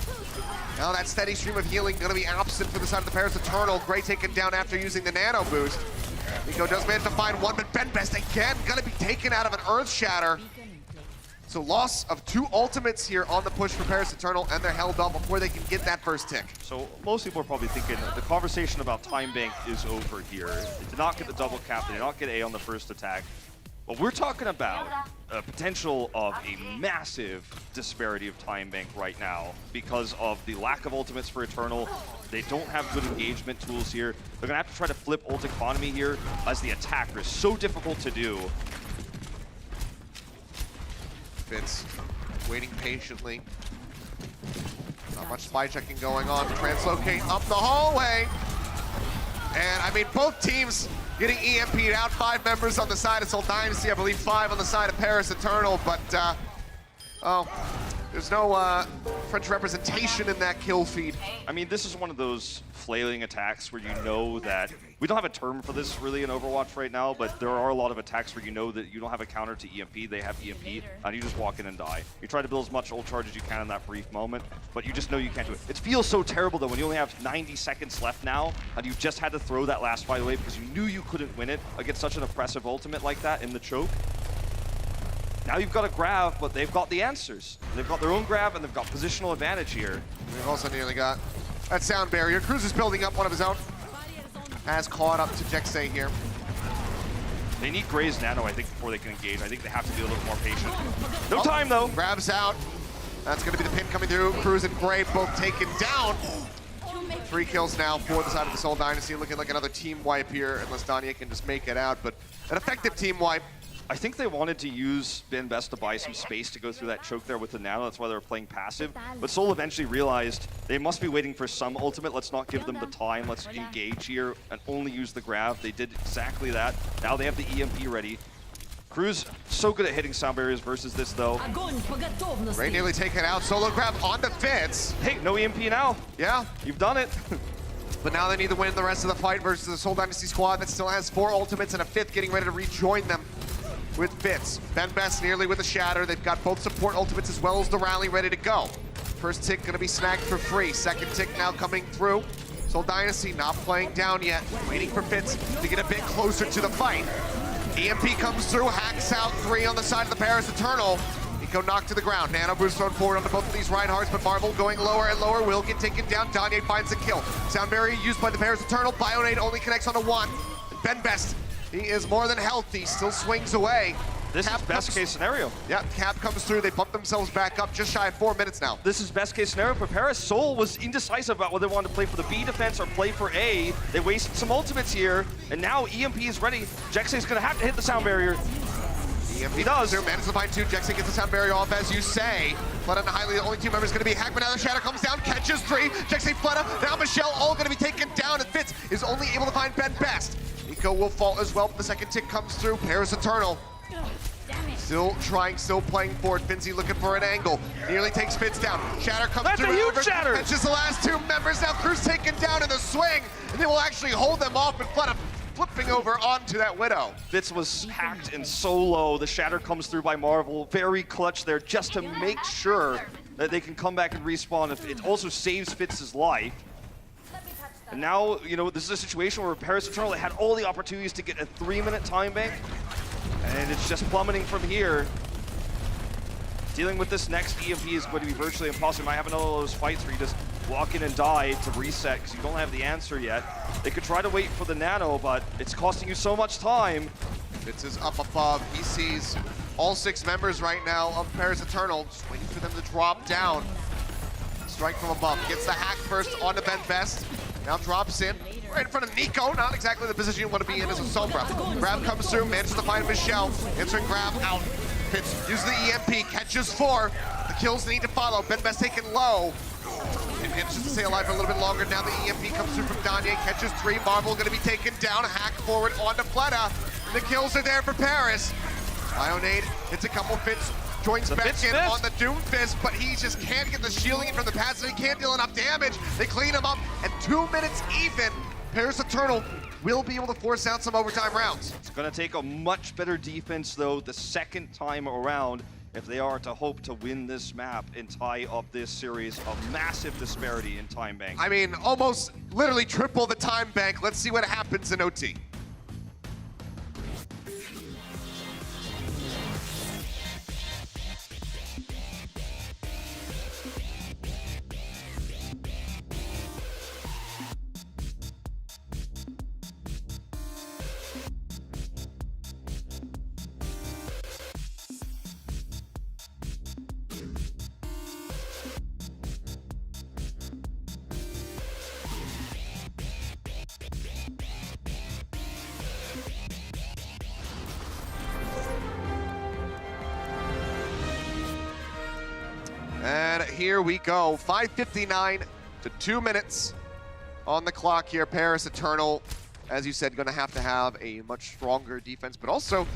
Now that steady stream of healing going to be absent for the side of the Paris Eternal. Gray taken down after using the nano boost. Nico does manage to find one, but Ben Best again going to be taken out of an Earth Shatter. So loss of 2 ultimates here on the push for Paris Eternal, and they're held on before they can get that first tick. So most people are probably thinking the conversation about Time Bank is over here. They did not get the double cap, they did not get A on the first attack. But we're talking about a potential of a massive disparity of Time Bank right now because of the lack of ultimates for Eternal. They don't have good engagement tools here. They're gonna have to try to flip ult economy here as the attacker is so difficult to do. Fitz waiting patiently. Not much spy checking going on. Translocate up the hallway. And I mean, both teams getting EMP'd out. 5 members on the side of Seoul Dynasty, I believe 5 on the side of Paris Eternal, but there's no French representation in that kill feed. I mean, this is one of those flailing attacks where you know that, we don't have a term for this really in Overwatch right now, but there are a lot of attacks where you know that you don't have a counter to EMP, they have EMP, and you just walk in and die. You try to build as much ult charge as you can in that brief moment, but you just know you can't do it. It feels so terrible though when you only have 90 seconds left now, and you just had to throw that last fight away because you knew you couldn't win it against such an oppressive ultimate like that in the choke. Now you've got a grab, but they've got the answers. They've got their own grab, and they've got positional advantage here. We've also nearly got that sound barrier. Cruz is building up one of his own. Has caught up to Jaxei here. They need Gray's nano, I think, before they can engage. I think they have to be a little more patient. No time, though. Grabs out. That's going to be the pin coming through. Cruz and Gray both taken down. 3 kills now for the side of the Seoul Dynasty. Looking like another team wipe here, unless Danye can just make it out. But an effective team wipe. I think they wanted to use Ben Best to buy some space to go through that choke there with the nano. That's why they were playing passive. But Seoul eventually realized they must be waiting for some ultimate. Let's not give them the time. Let's engage here and only use the grab. They did exactly that. Now they have the EMP ready. Cruz, so good at hitting sound barriers versus this, though. Ray nearly taken out. Solo grab on the Fitz. Hey, no EMP now. Yeah. You've done it. But now they need to win the rest of the fight versus the Seoul Dynasty squad that still has 4 ultimates and a 5th getting ready to rejoin them with Fitz. Ben Best nearly with a shatter. They've got both support ultimates as well as the rally ready to go. First tick gonna be snagged for free. Second tick now coming through. Seoul Dynasty not playing down yet. Waiting for Fitz to get a bit closer to the fight. EMP comes through, hacks out 3 on the side of the Paris Eternal. Nico knocked to the ground. Nano boost thrown forward onto both of these Reinhardts, but Marvel going lower and lower will get taken down. Danye finds the kill. Sound barrier used by the Paris Eternal. Bionade only connects onto 1. Ben Best, he is more than healthy, still swings away. This is best case scenario. Yeah, Cap comes through, they bump themselves back up just shy of 4 minutes now. This is best case scenario for Paris. Seoul was indecisive about whether they wanted to play for the B defense or play for A. They wasted some ultimates here, and now EMP is ready. Jaxei's gonna have to hit the sound barrier. EMP he does. Manages to find 2. Jaxei gets the sound barrier off, as you say. Fleta and Highly, the only 2 members going to be Hackman. Now the shadow comes down, catches 3. Jaxei, Fleta, now Michelle, all going to be taken down, and Fitz is only able to find Ben Best. Nico will fall as well, but the second tick comes through. Paris Eternal. Still trying, still playing for it. Finzi looking for an angle. Nearly takes Fitz down. Shatter comes That's through. a huge shatter! Catches the last 2 members. Now Cruz taken down in the swing, and they will actually hold them off, but Fleta flipping over onto that Widow. Fitz was hacked in solo. The shatter comes through by Marvel. Very clutch there just to make sure that they can come back and respawn. It also saves Fitz's life. And now, you know, this is a situation where Paris Eternal had all the opportunities to get a 3-minute time bank. And it's just plummeting from here. Dealing with this next EMP is going to be virtually impossible. You might have another of those fights where you just walk in and die to reset because you don't have the answer yet. They could try to wait for the nano, but it's costing you so much time. Fitz is up above. He sees all 6 members right now of Paris Eternal, just waiting for them to drop down. Strike from above. Gets the hack first onto Ben Best. Now drops in right in front of Nico. Not exactly the position you want to be in as a Sombra. Grab comes through, manages to find Michelle. Answering grab out. Fitz uses the EMP, catches 4. The kills need to follow. Ben Best taken low. It manages to stay alive for a little bit longer. Now the EMP comes through from Danye, catches 3. Marvel going to be taken down. Hack forward onto Fleta. The kills are there for Paris. Bionade hits a couple. Fitz joins back in on the Doom Fist, but he just can't get the shielding in from the passive. He can't deal enough damage. They clean him up, and 2 minutes even. Paris Eternal will be able to force out some overtime rounds. It's going to take a much better defense, though, the second time around if they are to hope to win this map and tie up this series. A massive disparity in time bank. I mean, almost literally triple the time bank. Let's see what happens in OT. And here we go, 5:59 to 2 minutes on the clock here. Paris Eternal, as you said, going to have a much stronger defense, but also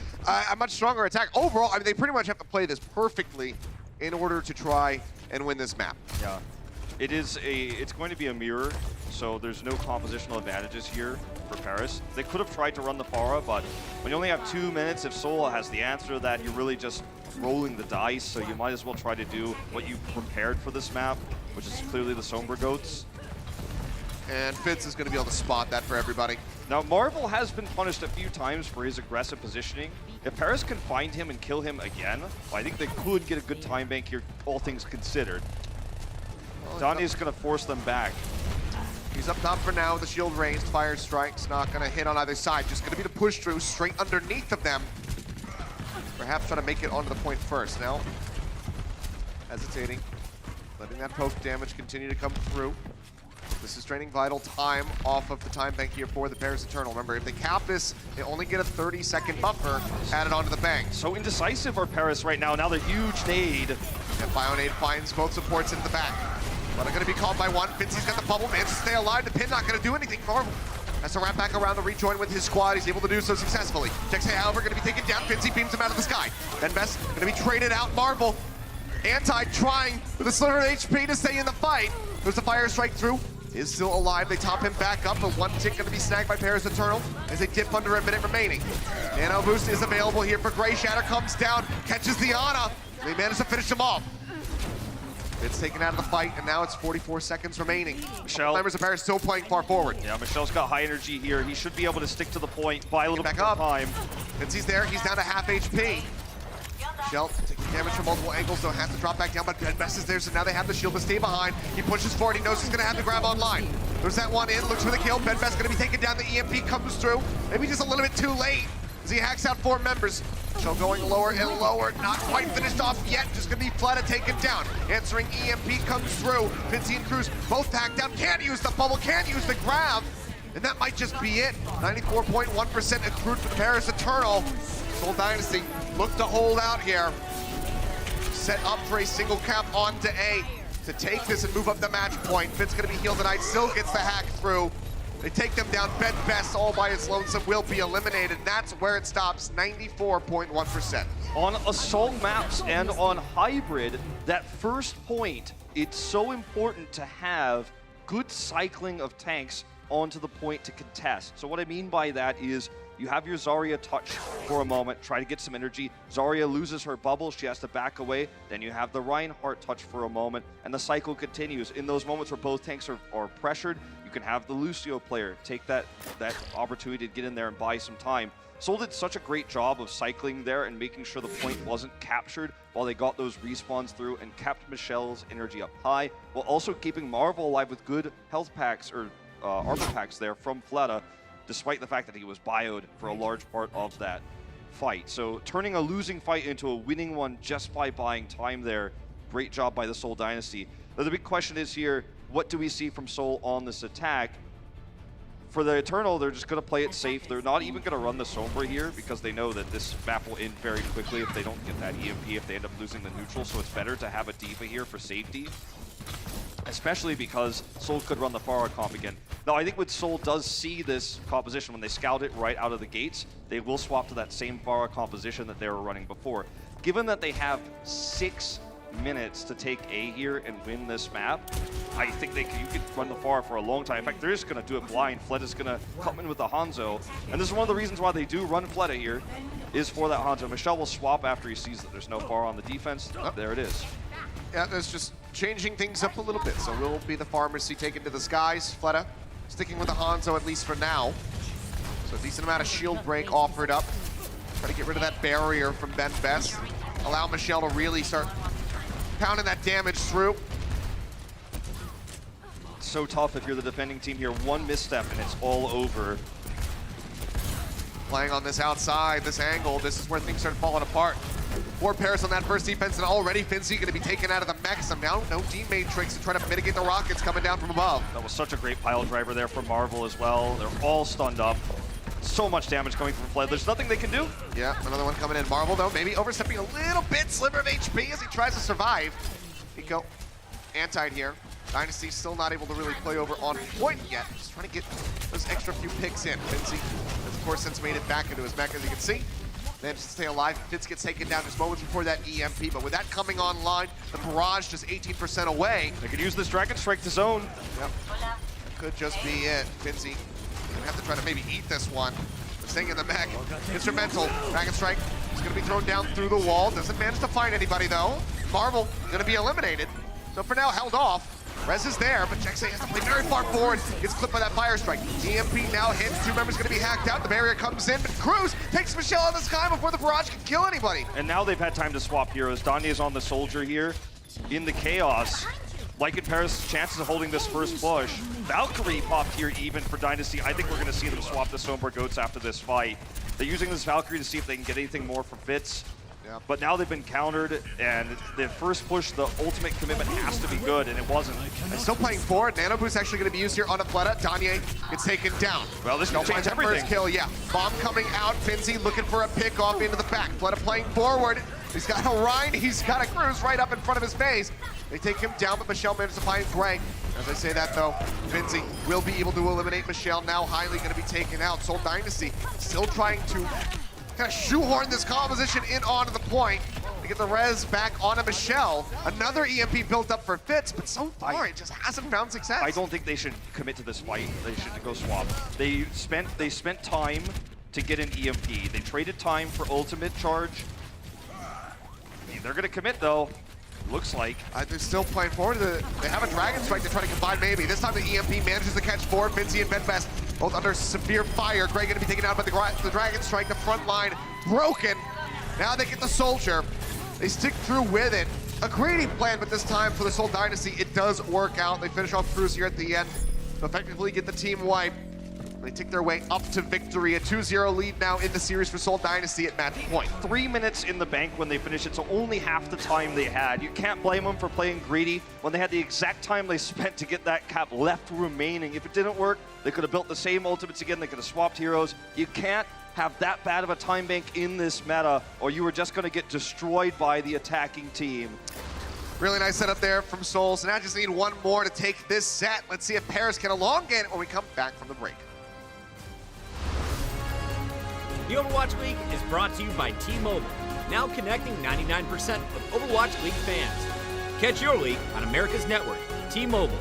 a much stronger attack. Overall, I mean, they pretty much have to play this perfectly in order to try and win this map. Yeah, it's going to be a mirror, so there's no compositional advantages here for Paris. They could have tried to run the Pharah, but when you only have 2 minutes, if Seoul has the answer to that, you're really just rolling the dice, so you might as well try to do what you prepared for this map, which is clearly the Sombra Goats. And Fitz is going to be able to spot that for everybody. Now, Marvel has been punished a few times for his aggressive positioning. If Paris can find him and kill him again, well, I think they could get a good time bank here, all things considered. Dante's going to force them back. He's up top for now, the shield raised, fire strikes, not going to hit on either side, just going to be the push through straight underneath of them. Perhaps try to make it onto the point first. Now, hesitating, letting that poke damage continue to come through. This is draining vital time off of the time bank here for the Paris Eternal. Remember, if they cap this, they only get a 30-second buffer added onto the bank. So indecisive are Paris right now. Now the huge nade. And Bionade finds both supports into the back. But are going to be called by one. Vincey's got the bubble, manages to stay alive. The pin not going to do anything. Marvel has to wrap back around the rejoin with his squad. He's able to do so successfully. Jexay, however, going to be taken down. Vincey beams him out of the sky. Ben Best going to be traded out. Marvel, Anti trying with a sliver of HP to stay in the fight. There's a fire strike through. Is still alive. They top him back up, but one tick going to be snagged by Paris Eternal as they dip under a minute remaining. Nano boost is available here for Gray. Shatter comes down, catches the Ana. They manage to finish him off. It's taken out of the fight, and now it's 44 seconds remaining. Michelle. Members of Paris still playing far forward. Yeah, Michelle's got high energy here. He should be able to stick to the point, buy a little bit Back more up. time. Vincey's there. He's down to half HP. Michelle taking damage from multiple angles, so has to drop back down, but Ben Best is there, so now they have the shield to stay behind. He pushes forward. He knows he's going to have to grab online. There's that one in. Looks for the kill. Ben Best going to be taken down. The EMP comes through. Maybe just a little bit too late as he hacks out 4 members. Michelle going lower and lower. Not quite finished off yet. Just going to be Fleta taken down. Answering EMP comes through. Vincey and Cruz both hacked out. Can't use the bubble. Can't use the grab. And that might just be it. 94.1% accrued for the Paris Eternal. Seoul Dynasty look to hold out here. Set up for a single cap onto A to take this and move up the match point. Fitz going to be healed tonight. Still gets the hack through. They take them down. Ben Best all by his lonesome will be eliminated. That's where it stops, 94.1%. On assault maps and on hybrid, that first point, it's so important to have good cycling of tanks onto the point to contest. So what I mean by that is you have your Zarya touch for a moment, try to get some energy. Zarya loses her bubble, she has to back away. Then you have the Reinhardt touch for a moment, and the cycle continues. In those moments where both tanks are pressured, you can have the Lucio player take that opportunity to get in there and buy some time. Seoul did such a great job of cycling there and making sure the point wasn't captured while they got those respawns through and kept Michelle's energy up high, while also keeping Marvel alive with good health packs or armor packs there from Fleta, despite the fact that he was bioed for a large part of that fight. So turning a losing fight into a winning one just by buying time there, great job by the Seoul Dynasty. But the big question is here, what do we see from Seoul on this attack? For the Eternal, they're just going to play it safe. They're not even going to run the Sombra here because they know that this map will end very quickly if they don't get that EMP, if they end up losing the neutral. So it's better to have a D.Va here for safety, especially because Seoul could run the Pharah comp again. Now, I think when Seoul does see this composition, when they scout it right out of the gates, they will swap to that same Pharah composition that they were running before. Given that they have 6 minutes to take A here and win this map, I think you could run the Pharah for a long time. In fact, they're just going to do it blind. Fleta's going to come in with the Hanzo. And this is one of the reasons why they do run Fleta here, is for that Hanzo. Michelle will swap after he sees that there's no Pharah on the defense. There it is. Yeah, that's just changing things up a little bit. So will be the pharmacy taken to the skies. Fleta sticking with the Hanzo at least for now. So a decent amount of shield break offered up. Try to get rid of that barrier from Ben Best. Allow Michelle to really start pounding that damage through. So tough if you're the defending team here. One misstep and it's all over. Playing on this outside, this angle, this is where things start falling apart. 4 pairs on that first defense, and already Finzi going to be taken out of the mech. So now no D-Matrix to try to mitigate the rockets coming down from above. That was such a great pile driver there from Marvel as well. They're all stunned up. So much damage coming from Fled. There's nothing they can do. Yeah, another one coming in. Marvel, though, maybe overstepping a little bit. Sliver of HP as he tries to survive. Nico, anti here. Dynasty still not able to really play over on point yet. Just trying to get those extra few picks in. Finzi has, of course, since made it back into his mech, as you can see. Manages to stay alive. Fitz gets taken down just moments before that EMP, but with that coming online, the barrage just 18% away. They could use this Dragon Strike to zone. Yep. That could just be it. Finzi gonna have to try to maybe eat this one. But staying in the mech. Instrumental. Dragon Strike is gonna be thrown down through the wall. Doesn't manage to find anybody though. Marvel gonna be eliminated. So for now, held off. Rez is there, but Jexay has to play very far forward. Gets clipped by that fire strike. EMP now hits. 2 members going to be hacked out. The barrier comes in, but Cruz takes Michelle out of the sky before the barrage can kill anybody. And now they've had time to swap heroes. Danya's on the soldier here. In the chaos, like in Paris' chances of holding this first push. Valkyrie popped here even for Dynasty. I think we're going to see them swap the Sombra Goats after this fight. They're using this Valkyrie to see if they can get anything more for Fitz. But now they've been countered, and the first push, the ultimate commitment has to be good, and it wasn't. And still playing forward. Nano Boost actually going to be used here on a Fleta. Danye gets taken down. Well, this can change everything. First kill, yeah. Bomb coming out. Finzi looking for a pick off into the back. Fleta playing forward. He's got a Rhine. He's got a Cruz right up in front of his face. They take him down, but Michelle manages to find Greg. As I say that, though, Finzi will be able to eliminate Michelle. Now highly going to be taken out. Seoul Dynasty still trying to kind of shoehorn this composition in onto the point to get the res back onto Michelle. Another EMP built up for Fitz, but so far it just hasn't found success. I don't think they should commit to this fight. They should go swap. They spent time to get an EMP. They traded time for ultimate charge. They're gonna commit though. Looks like. They're still playing forward. They have a Dragon Strike to try to combine maybe. This time the EMP manages to catch forward. Finzi and Benbest both under severe fire. Greg going to be taken out by the Dragon Strike. The front line broken. Now they get the Soldier. They stick through with it. A greedy plan, but this time for the Seoul Dynasty, it does work out. They finish off Cruz here at the end to effectively get the team wiped. They take their way up to victory. A 2-0 lead now in the series for Seoul Dynasty at match point. 3 minutes in the bank when they finish it, so only half the time they had. You can't blame them for playing greedy when they had the exact time they spent to get that cap left remaining. If it didn't work, they could have built the same ultimates again. They could have swapped heroes. You can't have that bad of a time bank in this meta, or you were just going to get destroyed by the attacking team. Really nice setup there from Seoul. So now just need one more to take this set. Let's see if Paris can elongate it when we come back from the break. The Overwatch League is brought to you by T-Mobile, now connecting 99% of Overwatch League fans. Catch your league on America's network, T-Mobile.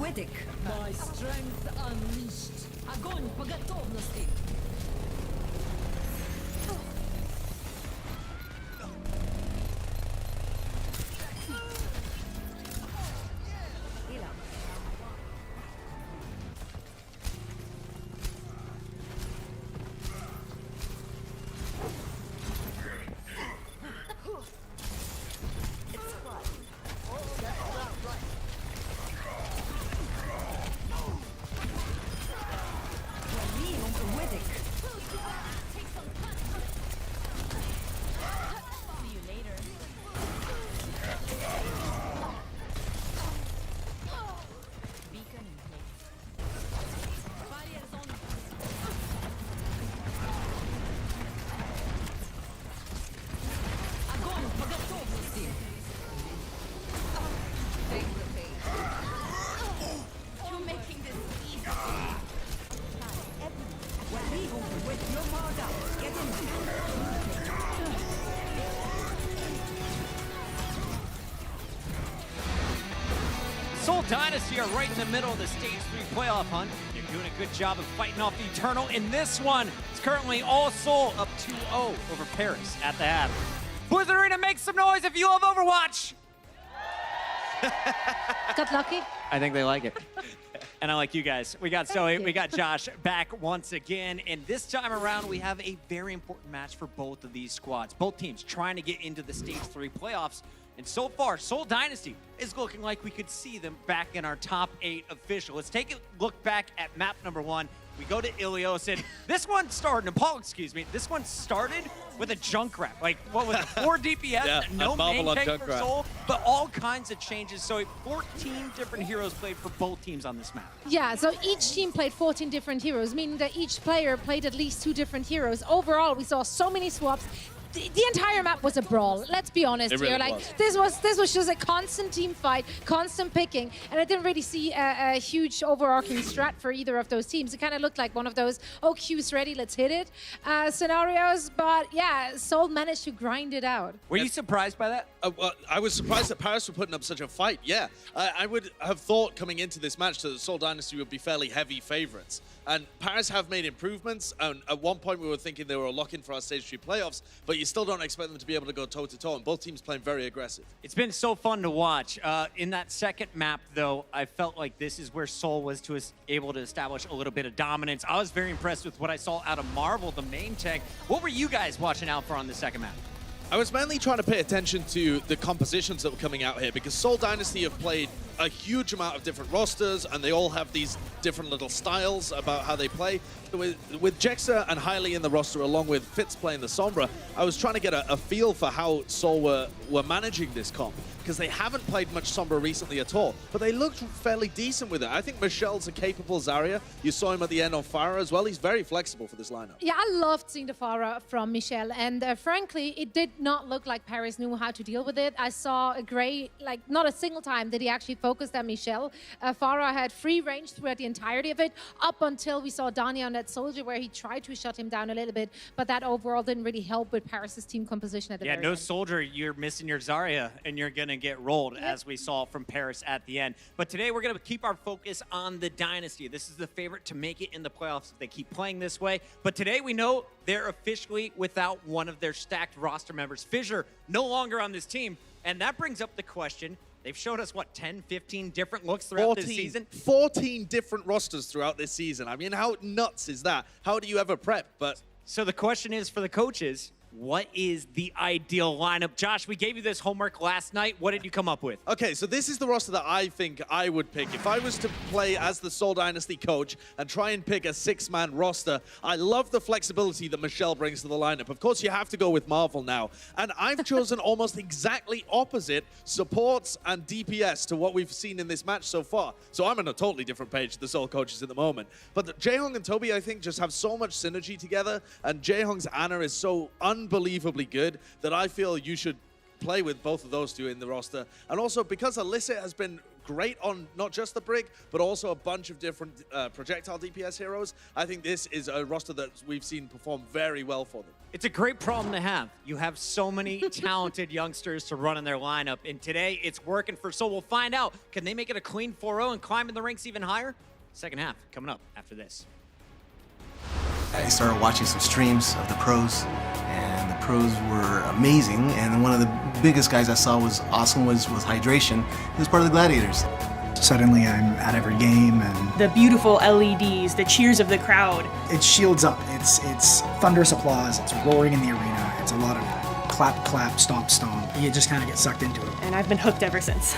Выдик. My strength unleashed. Огонь по готовности. Seoul Dynasty are right in the middle of the Stage 3 playoff hunt. They're doing a good job of fighting off the Eternal in this one. It's currently all Seoul up 2-0 over Paris at the half. Blizzard Arena, make some noise if you love Overwatch! Got lucky? I think they like it. And I like you guys. We got Zoe, we got Josh back once again. And this time around, we have a very important match for both of these squads. Both teams trying to get into the Stage 3 playoffs. And so far, Seoul Dynasty is looking like we could see them back in our top 8 official. Let's take a look back at map number 1. We go to Ilios, and this one started, Nepal, excuse me, this one started with a Junkrat. Like, what was it, 4 DPS, yeah, no main tank Junkrat for Seoul, but all kinds of changes. So 14 different heroes played for both teams on this map. Yeah, so each team played 14 different heroes, meaning that each player played at least 2 different heroes. Overall, we saw so many swaps. The entire map was a brawl. Let's be honest really here. Like this was just a constant team fight, constant picking, and I didn't really see a huge overarching strat for either of those teams. It kind of looked like one of those, oh, Q's ready, let's hit it scenarios. But yeah, Seoul managed to grind it out. Were you surprised by that? Well, I was surprised that Paris were putting up such a fight. Yeah, I would have thought coming into this match that Seoul Dynasty would be fairly heavy favorites. And Paris have made improvements. And at one point, we were thinking they were a lock-in for our Stage 3 playoffs, but you still don't expect them to be able to go toe-to-toe, and both teams playing very aggressive. It's been so fun to watch. In that second map, though, I felt like this is where Seoul was able to establish a little bit of dominance. I was very impressed with what I saw out of Marvel, the main tank. What were you guys watching out for on the second map? I was mainly trying to pay attention to the compositions that were coming out here, because Seoul Dynasty have played a huge amount of different rosters, and they all have these different little styles about how they play. With Jexa and Hailey in the roster, along with Fitz playing the Sombra, I was trying to get a feel for how Seoul were managing this comp, because they haven't played much Sombra recently at all, but they looked fairly decent with it. I think Michelle's a capable Zarya. You saw him at the end on Pharah as well. He's very flexible for this lineup. Yeah, I loved seeing the Pharah from Michelle, and frankly, it did not look like Paris knew how to deal with it. I saw a great, like, not a single time did he actually focus on Michelle. Pharah had free range throughout the entirety of it, up until we saw Danya on that Soldier, where he tried to shut him down a little bit, but that overall didn't really help with Paris's team composition at the very no end. Soldier, you're missing your Zarya, and you're gonna get rolled, as we saw from Paris at the end. But today we're gonna keep our focus on the Dynasty. This is the favorite to make it in the playoffs if they keep playing this way. But today we know they're officially without one of their stacked roster members. Fissure no longer on this team, and that brings up the question. They've showed us, what, 10, 15 different looks throughout this season? 14 different rosters throughout this season. I mean, how nuts is that? How do you ever prep? But so the question is for the coaches, what is the ideal lineup? Josh, we gave you this homework last night. What did you come up with? Okay, so this is the roster that I think I would pick. If I was to play as the Seoul Dynasty coach and try and pick a 6-man roster, I love the flexibility that Michelle brings to the lineup. Of course, you have to go with Marvel now. And I've chosen almost exactly opposite supports and DPS to what we've seen in this match so far. So I'm on a totally different page to the Seoul coaches at the moment. But Jaehong and Toby, I think, just have so much synergy together. And Jaehong's Ana is so unbelievably good that I feel you should play with both of those two in the roster. And also, because Alyssa has been great on not just the Brig, but also a bunch of different projectile DPS heroes. I think this is a roster that we've seen perform very well for them. It's a great problem to have. You have so many talented youngsters to run in their lineup, and today it's working for Seoul. We'll find out. Can they make it a clean 4-0 and climb in the ranks even higher? Second half coming up after this. I started watching some streams of the pros, and the pros were amazing. And one of the biggest guys I saw was awesome was Hydration. He was part of the Gladiators. Suddenly I'm at every game, and the beautiful LEDs, the cheers of the crowd. It shields up. It's thunderous applause. It's roaring in the arena. It's a lot of clap, clap, stomp, stomp. You just kind of get sucked into it. And I've been hooked ever since.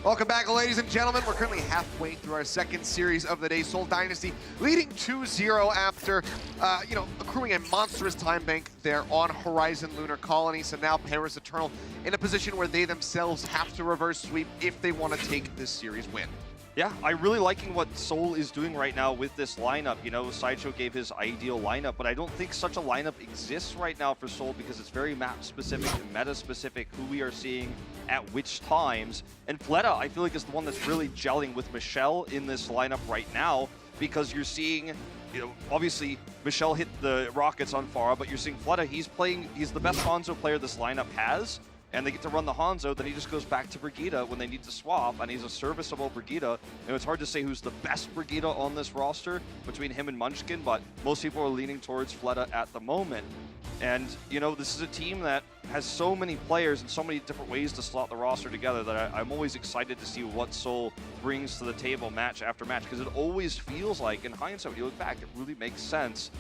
Welcome back, ladies and gentlemen. We're currently halfway through our second series of the day. Seoul Dynasty leading 2-0 after, accruing a monstrous time bank there on Horizon Lunar Colony. So now Paris Eternal in a position where they themselves have to reverse sweep if they want to take this series win. Yeah, I'm really liking what Seoul is doing right now with this lineup. You know, Sideshow gave his ideal lineup, but I don't think such a lineup exists right now for Seoul because it's very map-specific and meta-specific, who we are seeing at which times. And Fleta, I feel like, is the one that's really gelling with Michelle in this lineup right now because you're seeing, obviously Michelle hit the Rockets on Pharah, but you're seeing Fleta, he's the best Hanzo player this lineup has. And they get to run the Hanzo, then he just goes back to Brigitte when they need to swap, and he's a serviceable Brigitte. And it's hard to say who's the best Brigitte on this roster between him and Munchkin, but most people are leaning towards Fleta at the moment. And, this is a team that has so many players and so many different ways to slot the roster together that I'm always excited to see what Seoul brings to the table match after match, because it always feels like, in hindsight, when you look back, it really makes sense.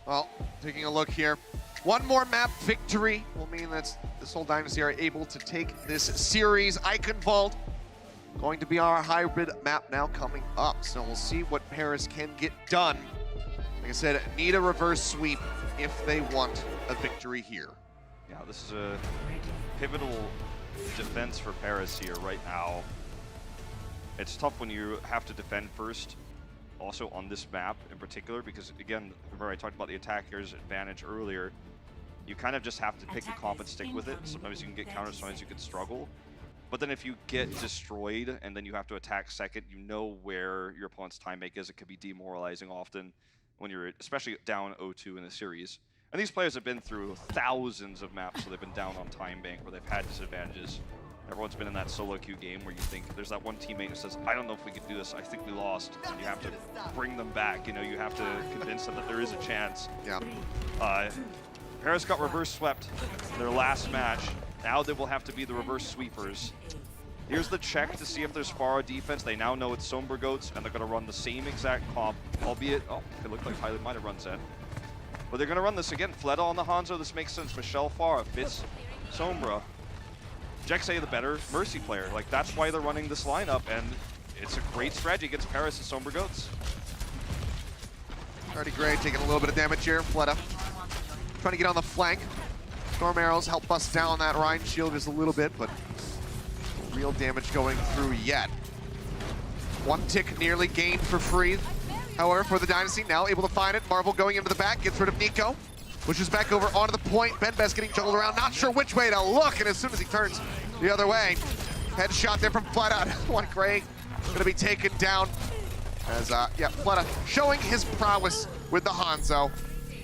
Well, taking a look here. One more map victory will mean that the Seoul Dynasty are able to take this series. Icon Vault going to be our hybrid map now coming up. So we'll see what Paris can get done. Like I said, need a reverse sweep if they want a victory here. Yeah, this is a pivotal defense for Paris here right now. It's tough when you have to defend first, also on this map in particular, because again, remember I talked about the attacker's advantage earlier. You kind of just have to pick a comp and stick with it. Sometimes you can get counters, sometimes you can struggle. But then if you get destroyed and then you have to attack second, you know where your opponent's time make is. It can be demoralizing often when you're especially down 0-2 in a series. And these players have been through thousands of maps, so they've been down on time bank where they've had disadvantages. Everyone's been in that solo queue game where you think there's that one teammate who says, I don't know if we could do this. I think we lost. And you have to bring them back. You know, you have to convince them that there is a chance. Yeah. Paris got reverse swept in their last match. Now they will have to be the reverse sweepers. Here's the check to see if there's Pharah defense. They now know it's Sombra Goats, and they're going to run the same exact comp, albeit, oh, it looked like Hylia might have run Zen. But they're going to run this again. Fleta on the Hanzo, this makes sense. Michelle Pharah fits Sombra. Jexay the better Mercy player. Like, that's why they're running this lineup, and it's a great strategy against Paris and Sombra Goats. Already Gray taking a little bit of damage here. Fleta trying to get on the flank. Storm arrows help bust down that Rhine shield just a little bit, but real damage going through yet. One tick nearly gained for free. However, for the Dynasty, now able to find it. Marvel going into the back, gets rid of Nico. Pushes back over onto the point. Benbez getting juggled around, not sure which way to look, and as soon as he turns the other way, headshot there from Fleta. One Gray gonna be taken down. As, yeah, Fleta showing his prowess with the Hanzo.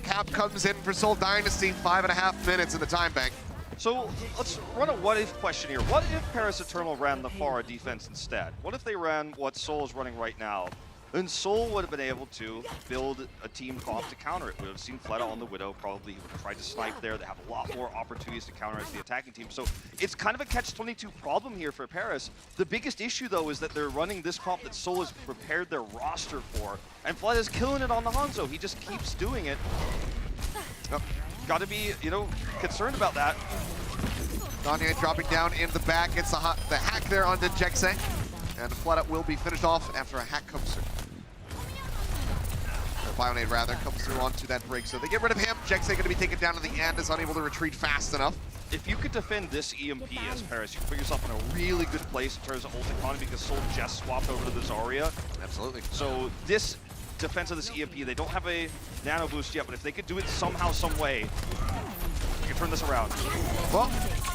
Cap comes in for Seoul Dynasty, 5.5 minutes in the time bank. So let's run a what-if question here. What if Paris Eternal ran the Pharah defense instead? What if they ran what Seoul is running right now? Then Seoul would have been able to build a team comp to counter it. We would have seen Fleta on the Widow, probably would have tried to snipe there. They have a lot more opportunities to counter as the attacking team. So it's kind of a catch-22 problem here for Paris. The biggest issue, though, is that they're running this comp that Seoul has prepared their roster for. And Fleta's killing it on the Hanzo. He just keeps doing it. Oh, got to be, you know, concerned about that. Danye dropping down in the back. Gets the hack there onto Jexay. And Fleta will be finished off after a hack comes through. Or Bionade, rather, comes through onto that break. So they get rid of him. Jexay going to be taken down to the end, is unable to retreat fast enough. If you could defend this EMP as Paris, you can put yourself in a really good place in terms of ult economy because Seoul just swapped over to the Zarya. Absolutely. So this defense of this EMP, they don't have a nano boost yet, but if they could do it somehow, some way, they can turn this around. Well,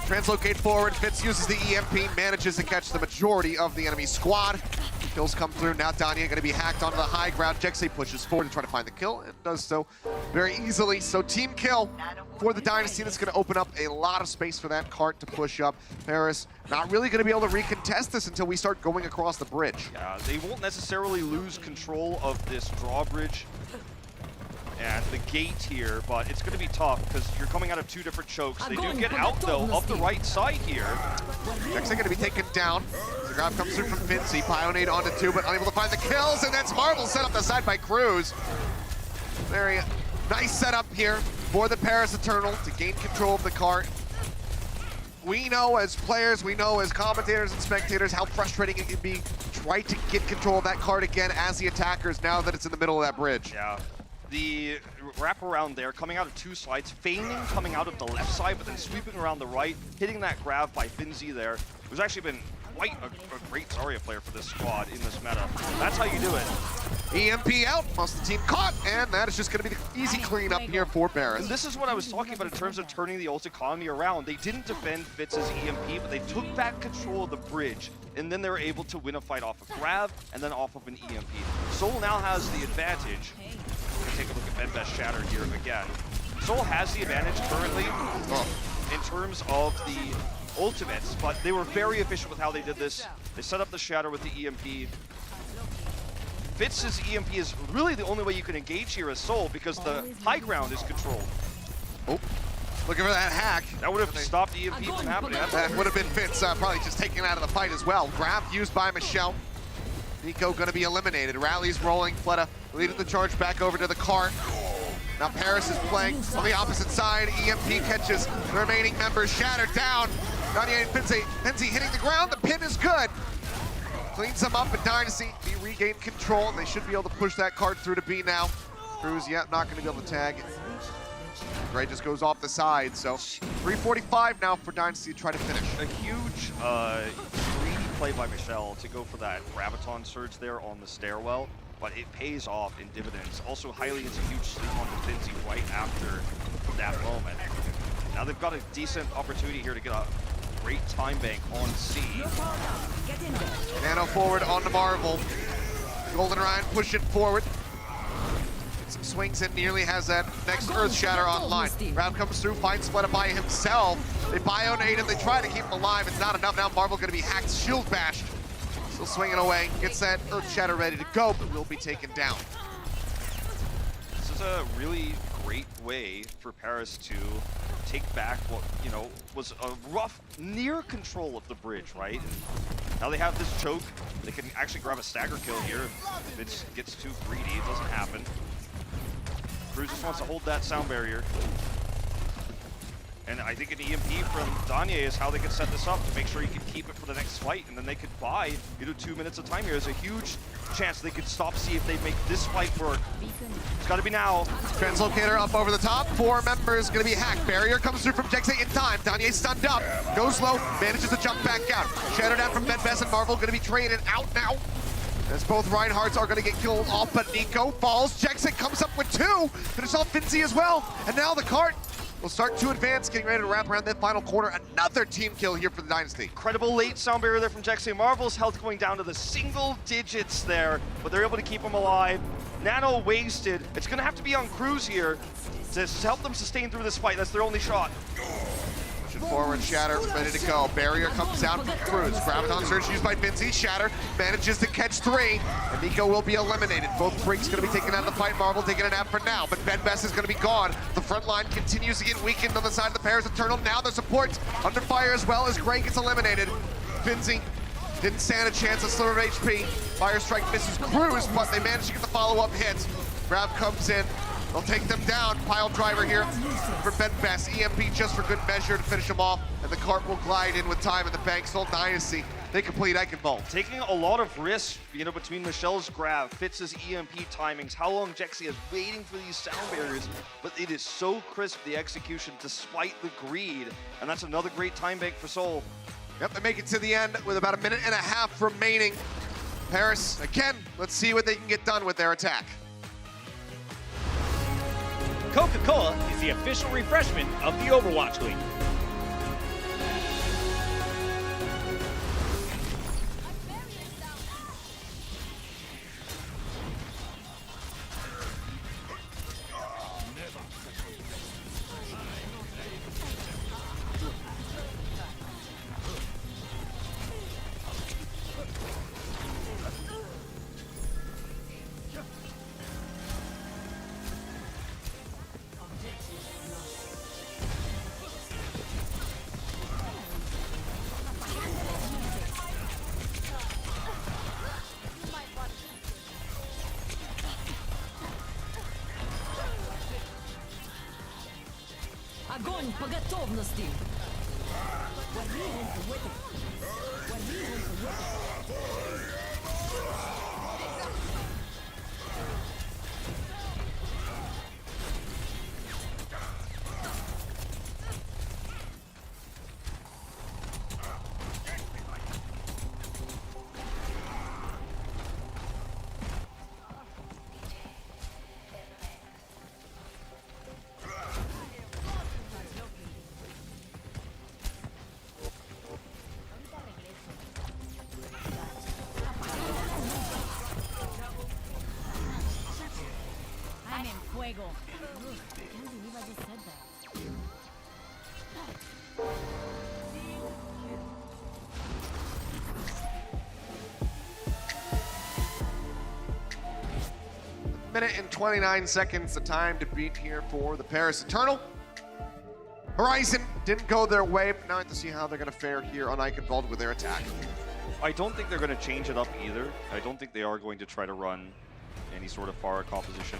translocate forward. Fitz uses the EMP, manages to catch the majority of the enemy squad. Kills come through. Now Danya going to be hacked onto the high ground. Jexay pushes forward to try to find the kill and does so very easily. So team kill for the Dynasty. That's going to open up a lot of space for that cart to push up. Paris not really going to be able to recontest this until we start going across the bridge. Yeah, they won't necessarily lose control of this drawbridge and the gate here, but it's going to be tough because you're coming out of two different chokes. They do get out, though, of the right side here. Jexay going to be taken down. The grab comes through from Fincy. Pionade onto two, but unable to find the kills, and that's Marvel set up the side by Cruz. Very nice setup here for the Paris Eternal to gain control of the cart. We know as players, we know as commentators and spectators how frustrating it can be trying to get control of that cart again as the attackers now that it's in the middle of that bridge. Yeah. The wraparound there, coming out of two slides, feigning coming out of the left side, but then sweeping around the right, hitting that grab by Finzy there, who's actually been quite a great Zarya player for this squad in this meta. That's how you do it. EMP out, most of the team caught, and that is just going to be the easy cleanup here for Paris. And this is what I was talking about in terms of turning the ult economy around. They didn't defend Fitz's EMP, but they took back control of the bridge, and then they were able to win a fight off a grab and then off of an EMP. Seoul now has the advantage. Take a look at Benbez Shatter here again. Seoul has the advantage currently in terms of the ultimates, but they were very efficient with how they did this. They set up the Shatter with the EMP. Fitz's EMP is really the only way you can engage here as Seoul because the high ground is controlled. Oh, looking for that hack. That would have stopped the EMP from happening. That would have been Fitz probably just taken out of the fight as well. Grab used by Michelle. Nico going to be eliminated. Rally's rolling. Fleta leading the charge back over to the cart. Now Paris is playing on the opposite side. EMP catches the remaining members. Shattered down. Danye and Finzy hitting the ground. The pin is good. Cleans them up, and Dynasty regained control. They should be able to push that cart through to B now. Cruz yet not going to be able to tag. Gray just goes off the side. So 3:45 now for Dynasty to try to finish. A huge greedy play by Michelle to go for that Graviton surge there on the stairwell, but it pays off in dividends. Also, Hylia gets a huge sleep on the Finzy right after that moment. Now they've got a decent opportunity here to get a great time bank on C. Nano forward on the Marvel. Golden Ryan pushing forward. Get some swings in, nearly has that next Earth Shatter online. Rav comes through, finds Spletta by himself. They bionate him, they try to keep him alive. It's not enough. Now Marvel gonna be hacked, shield bashed. Still swinging away, gets that Earth Shatter ready to go, but will be taken down. This is a really great way for Paris to take back what, you know, was a rough, near control of the bridge, right? And now they have this choke. They can actually grab a stagger kill here. If it gets too greedy, it doesn't happen. Cruz just wants to hold that sound barrier. And I think an EMP from Danye is how they can set this up to make sure he can keep it for the next fight, and then they could buy 2 minutes of time here. There's a huge chance they could stop, see if they make this fight work. It's got to be now. Translocator up over the top. 4 members gonna be hacked. Barrier comes through from Jexay in time. Danye stunned up, goes low, manages to jump back out. Shadow down from Bedbest and Marvel gonna be traded out now. As both Reinhardts are gonna get killed off, but Nico falls. Jexay comes up with 2. Finish off Finzi as well. And now the cart will start to advance, getting ready to wrap around that final corner. Another team kill here for the Dynasty. Incredible late sound barrier there from Jexay. Marvel's health going down to the single digits there, but they're able to keep him alive. Nano wasted. It's gonna have to be on Cruz here to help them sustain through this fight. That's their only shot. Pushing forward, Shatter ready to go. Barrier comes out from Cruz. Graviton Surge used by Finzi. Shatter manages to catch 3, and Nico will be eliminated. Both Freaks gonna be taken out of the fight. Marvel taking a nap for now, but Bedbest is gonna be gone. The front line continues to get weakened on the side of the Paris Eternal. Now their support under fire as well as Gray gets eliminated. Finzi didn't stand a chance, a sliver of HP. Fire Strike misses Cruz, but they manage to get the follow-up hit. Grav comes in. They'll take them down. Pile driver here for Bedbest. EMP just for good measure to finish them off, and the cart will glide in with time in the bank. Seoul Dynasty, they complete Eichenwald. Taking a lot of risks, you know, between Michelle's grab, Fitz's EMP timings, how long Jexay is waiting for these sound barriers, but it is so crisp, the execution, despite the greed, and that's another great time bank for Seoul. Yep, they make it to the end with about 1.5 minutes remaining. Paris, again, let's see what they can get done with their attack. Coca-Cola is the official refreshment of the Overwatch League. Огонь по готовности! I'm in fuego. Look, I can't believe I just said that. Minute and 29 seconds, the time to beat here for the Paris Eternal. Horizon didn't go their way, but now I have to see how they're going to fare here on Eichenwald with their attack. I don't think they're going to change it up either. I don't think they are going to try to run any sort of Pharah composition.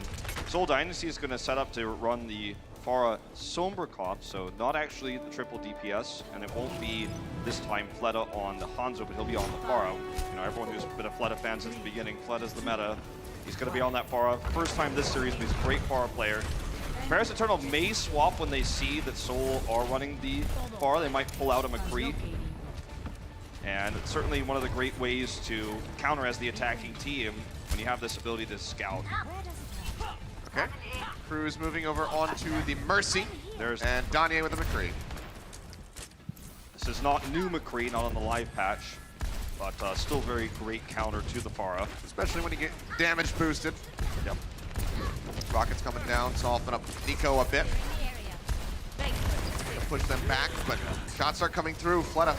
Seoul Dynasty is going to set up to run the Pharah Sombra comp, so not actually the triple DPS, and it won't be this time Fleta on the Hanzo, but he'll be on the Pharah. You know, everyone who's been a Fleta fan since the beginning, Fleta's the meta. He's going to be on that Pharah. First time this series, but he's a great Pharah player. Paris Eternal may swap when they see that Seoul are running the Pharah. They might pull out a McCree. And it's certainly one of the great ways to counter as the attacking team when you have this ability to scout. Okay. Cruz moving over onto the Mercy. And Danye with the McCree. This is not new McCree, not on the live patch, but still very great counter to the Pharah. Especially when you get damage boosted. Yep. Rocket's coming down, soften up Nico a bit. Push them back, but shots are coming through. Fleta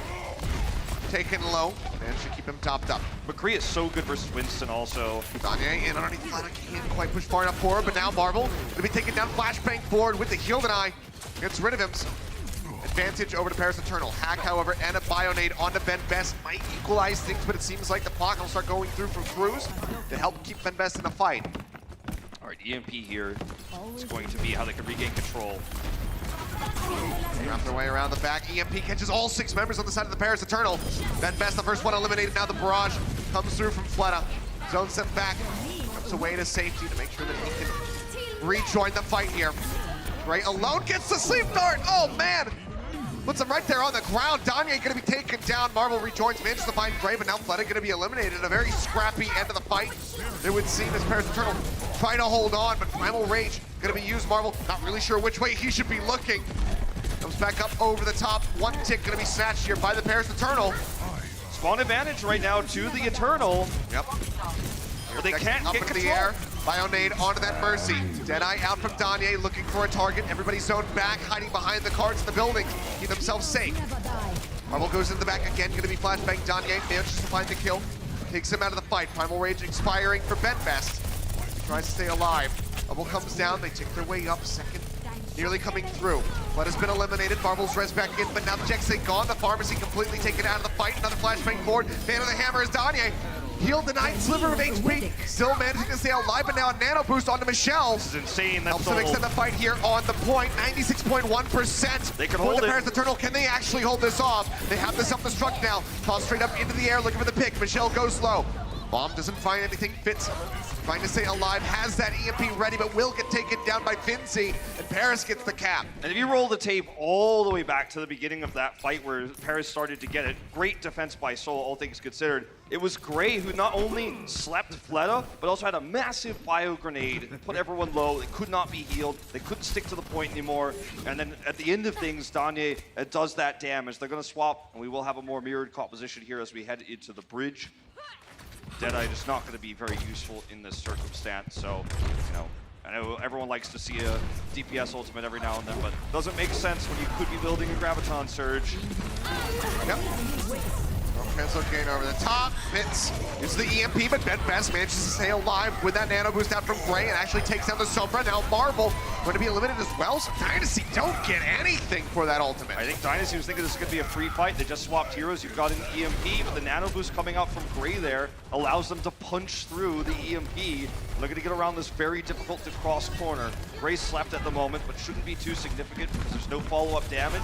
taken low, and should keep him topped up. McCree is so good versus Winston also. Danye in underneath Fleta, can't quite push far enough forward, but now Marvel gonna be taking down Flashbang forward with the Heal Deny. Gets rid of him. Advantage over to Paris Eternal. Hack, however, and a Bionade onto Ben Best might equalize things, but it seems like the block will start going through from Cruz to help keep Ben Best in the fight. All right, EMP here is going to be how they can regain control. Wrap their way around the back. EMP catches all 6 members on the side of the Paris Eternal. Ben Best, the first one eliminated. Now the barrage comes through from Fleta. Zones them back. Comes away to safety to make sure that he can rejoin the fight here. Gray alone gets the sleep dart. Oh, man. Puts him right there on the ground. Danye gonna be taken down. Marvel rejoins, manages to find Gray, but now Fleta gonna be eliminated. A very scrappy end of the fight. It would seem as Paris Eternal trying to hold on, but Primal Rage gonna be used. Marvel not really sure which way he should be looking. Comes back up over the top. One tick gonna be snatched here by the Paris Eternal. Spawn advantage right now to the Eternal. Yep. But they can't up get into control. the air. Bionade onto that Mercy. Deadeye out from Danye, looking for a target. Everybody zoned back, hiding behind the cards in the building. Keep themselves safe. Marvel goes in the back again, gonna be flashbang. Danye manages to find the kill. Takes him out of the fight. Primal Rage expiring for Ben Best. Tries to stay alive. Bubble comes down, they take their way up. Second nearly coming through. Flood has been eliminated. Marvel's res back in, but now the Jexay gone. The Pharmacy completely taken out of the fight. Another flashbang forward. Man of the Hammer is Danye. Heal denied, sliver of HP. Still managing to stay alive, but now a nano boost onto Michelle. This is insane. That's Helps them extend the fight here on the point. 96.1%. They can for hold the it. Paris Eternal. Can they actually hold this off? They have the self-destruct now. Toss straight up into the air, looking for the pick. Michelle goes low. Bomb doesn't find anything. Fitz trying to stay alive, has that EMP ready, but will get taken down by Finzi, and Paris gets the cap. And if you roll the tape all the way back to the beginning of that fight where Paris started to get it, great defense by Seoul, all things considered. It was Gray who not only slept Fleta, but also had a massive bio grenade, put everyone low. They could not be healed. They couldn't stick to the point anymore. And then at the end of things, Danye does that damage. They're going to swap, and we will have a more mirrored composition here as we head into the bridge. Deadeye is not going to be very useful in this circumstance, so, you know, I know everyone likes to see a DPS ultimate every now and then, but it doesn't make sense when you could be building a Graviton Surge. Yep. Translocate over the top. Fitz uses the EMP, but Ben Best manages to stay alive with that nano boost out from Gray and actually takes down the Sombra. Now Marvel going to be eliminated as well, so Dynasty don't get anything for that ultimate. I think Dynasty was thinking this is going to be a free fight. They just swapped heroes. You've got an EMP, but the nano boost coming out from Gray there allows them to punch through the EMP. Looking to get around this very difficult to cross corner. Gray slept at the moment, but shouldn't be too significant because there's no follow-up damage.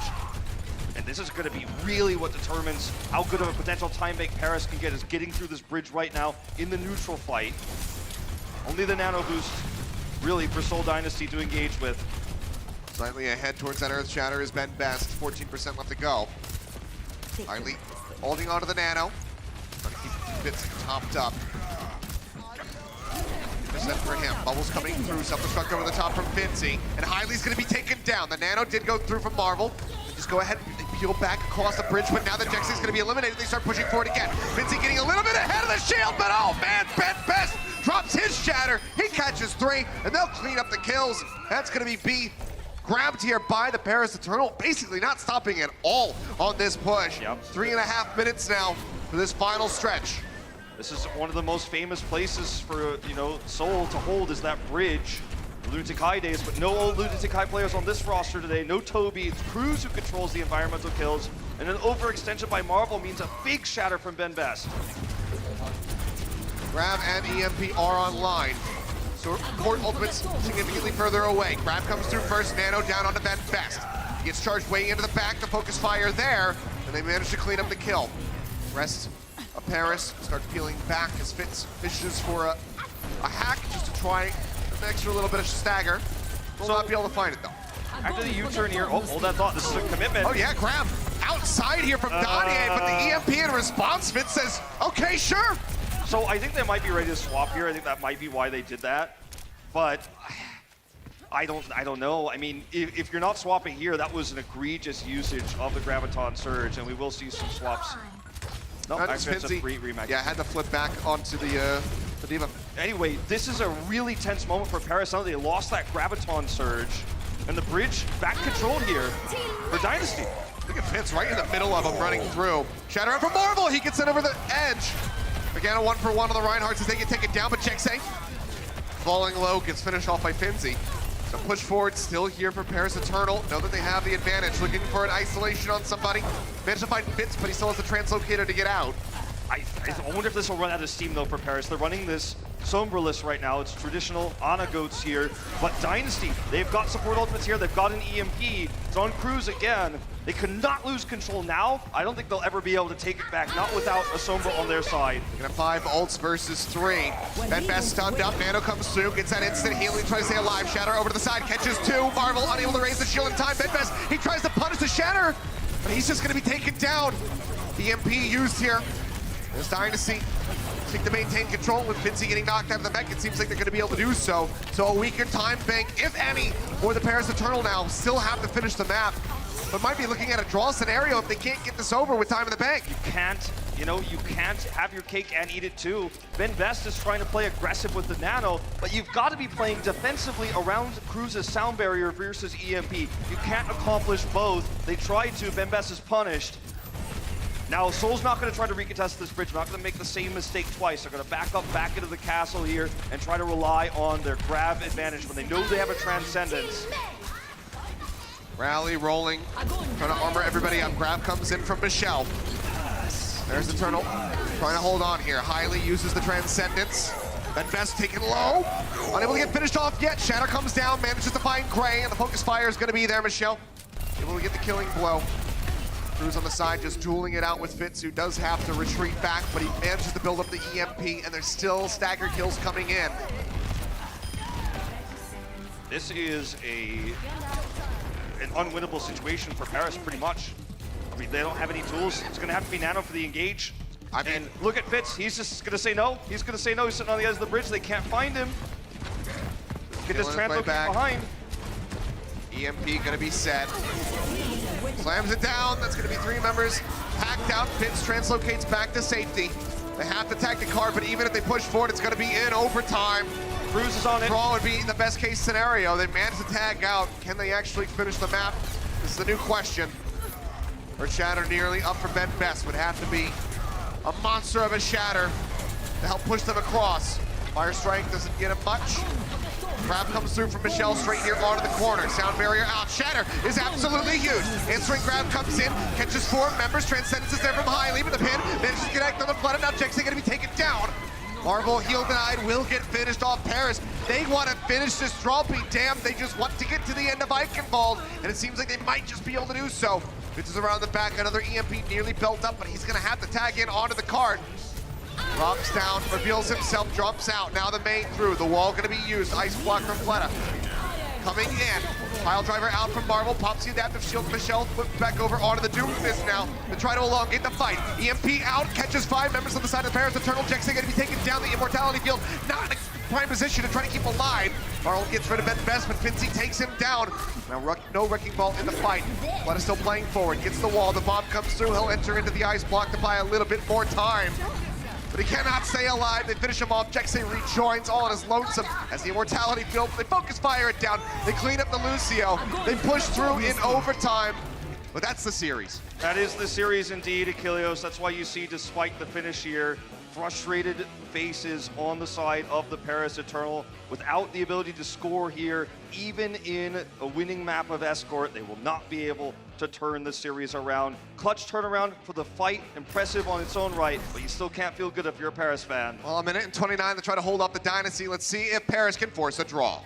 And this is going to be really what determines how good of a potential time bank Paris can get, is getting through this bridge right now in the neutral fight. Only the nano boost really for Seoul Dynasty to engage with. Slightly ahead towards that Earth Shatter is Ben Best. 14% left to go. Hiley holding onto the nano. Trying to keep Fitz topped up. Set for him. Bubbles coming through. Self-destruct over the top from Finzi. And Hiley's going to be taken down. The nano did go through from Marvel. They just go ahead and peel back across the bridge, but now the Jexay's going to be eliminated. They start pushing forward again. Finzi getting a little bit ahead of the shield, but oh man, Ben Best drops his shatter. He catches 3, and they'll clean up the kills. That's going to be B. Grabbed here by the Paris Eternal, basically not stopping at all on this push. Yep. 3.5 minutes now for this final stretch. This is one of the most famous places for, you know, Seoul to hold, is that bridge. Lunatic High days, but no old Lunatic High players on this roster today. No Toby. It's Cruz who controls the environmental kills. And an overextension by Marvel means a big shatter from Ben Best. Grab and EMP are online. So Court Ultimate's significantly further away. Grab comes through first, Nano down onto Ben Best. He gets charged way into the back, the focus fire there, and they manage to clean up the kill. Rest of Paris starts peeling back as Fitz fishes for a hack just to try an extra little bit of stagger. Will not be able to find it though. After the U-turn here, oh, hold that thought, this is a commitment. Oh yeah, Grab outside here from Danye, but the EMP in response, Fitz says, okay, sure. So I think they might be ready to swap here. I think that might be why they did that. But I don't know. I mean, if you're not swapping here, that was an egregious usage of the Graviton Surge, and we will see some swaps. No, actually, it's a free remake. Yeah, had to flip back onto the But even Anyway, this is a really tense moment for Paris. Now they lost that Graviton surge. And the bridge back controlled here for Dynasty. look at Fitz right in the middle of him running through. Shatter out from Marvel. He gets it over the edge. Again, a 1-for-1 on the Reinhardts as they get taken down, but Jexay falling low gets finished off by Finzi. So push forward still here for Paris Eternal. Know that they have the advantage. Looking for an isolation on somebody. Managed to find Fitz, but he still has the translocator to get out. I wonder if this will run out of steam though for Paris. They're running this Sombreless right now. It's traditional Ana Goats here. But Dynasty, they've got support ultimates here. They've got an EMP. It's on Cruz again. They cannot lose control now. I don't think they'll ever be able to take it back, not without a Sombra on their side. Looking at 5 ults versus 3. Ben Best stunned up. Nano comes through, gets that instant healing, tries to stay alive. Shatter over to the side, catches 2. Marvel unable to raise the shield in time. Ben Best, he tries to punish the Shatter, but he's just going to be taken down. The EMP used here. There's Dynasty. Seek to maintain control with Finzi getting knocked out of the mech. It seems like they're going to be able to do so. So a weaker time bank, if any, for the Paris Eternal now. Still have to finish the map, but might be looking at a draw scenario if they can't get this over with time in the bank. You can't have your cake and eat it too. Ben Best is trying to play aggressive with the Nano, but you've got to be playing defensively around Cruz's sound barrier versus EMP. You can't accomplish both. They tried to, Ben Best is punished. Now, Seoul's not going to try to recontest this bridge. They're not going to make the same mistake twice. They're going to back up back into the castle here and try to rely on their grab advantage when they know they have a Transcendence. Rally rolling, trying to armor everybody up. Grab comes in from Michelle. There's Eternal, trying to hold on here. Highly uses the Transcendence. Ben Best taken low, unable to get finished off yet. Shatter comes down, manages to find Gray, and the focus fire is going to be there. Michelle able to get the killing blow. Cruz on the side just dueling it out with Fitz, who does have to retreat back, but he manages to build up the EMP, and there's still stagger kills coming in. This is an unwinnable situation for Paris, pretty much. I mean, they don't have any tools. It's going to have to be Nano for the engage. And look at Fitz. He's just going to say no. He's going to say no. He's sitting on the edge of the bridge. They can't find him. Get this translocate behind. EMP going to be set. Slams it down. That's going to be 3 members packed out. Fitz translocates back to safety. They have to tag the car, but even if they push forward, it's going to be in overtime. Cruz is on it. Draw would be the best case scenario. They managed to tag out. Can they actually finish the map? This is the new question. Or Shatter nearly up for Ben Best. Would have to be a monster of a Shatter to help push them across. Fire Strike doesn't get him much. Grab comes through from Michelle straight here onto the corner. Sound barrier out. Shatter is absolutely huge. Answering grab comes in, catches 4 members. Transcendence is there from high, leaving the pin. Manages to connect on the flood, and now Jexay going to be taken down. Marvel, heal denied, will get finished off Paris. They want to finish this draw. Be damned, they just want to get to the end of Eichenwald, and it seems like they might just be able to do so. Fitz is around the back, another EMP nearly built up, but he's going to have to tag in onto the card. Drops down, reveals himself, drops out. Now the main through. The wall going to be used. Ice block from Fleta. Coming in. Pile driver out from Marvel. Pops the adaptive shield. Michelle flips back over onto the Doomfist now to try to elongate the fight. EMP out. Catches 5 members on the side of the Paris Eternal. Jexay going to be taken down. The Immortality Field not in a prime position to try to keep alive. Marvel gets rid of Ben Best, but Finzi takes him down. Now no Wrecking Ball in the fight. Fleta still playing forward. Gets the wall. The bomb comes through. He'll enter into the ice block to buy a little bit more time. But he cannot stay alive. They finish him off. Jexay rejoins all on his lonesome as the Immortality Field. They focus fire it down. They clean up the Lucio. They push through in overtime. But that's the series. That is the series indeed, Achilleos. That's why you see, despite the finish here, frustrated faces on the side of the Paris Eternal. Without the ability to score here, even in a winning map of Escort, they will not be able to turn the series around. Clutch turnaround for the fight, impressive on its own right, but you still can't feel good if you're a Paris fan. Well, a minute and 29 to try to hold up the Dynasty. Let's see if Paris can force a draw.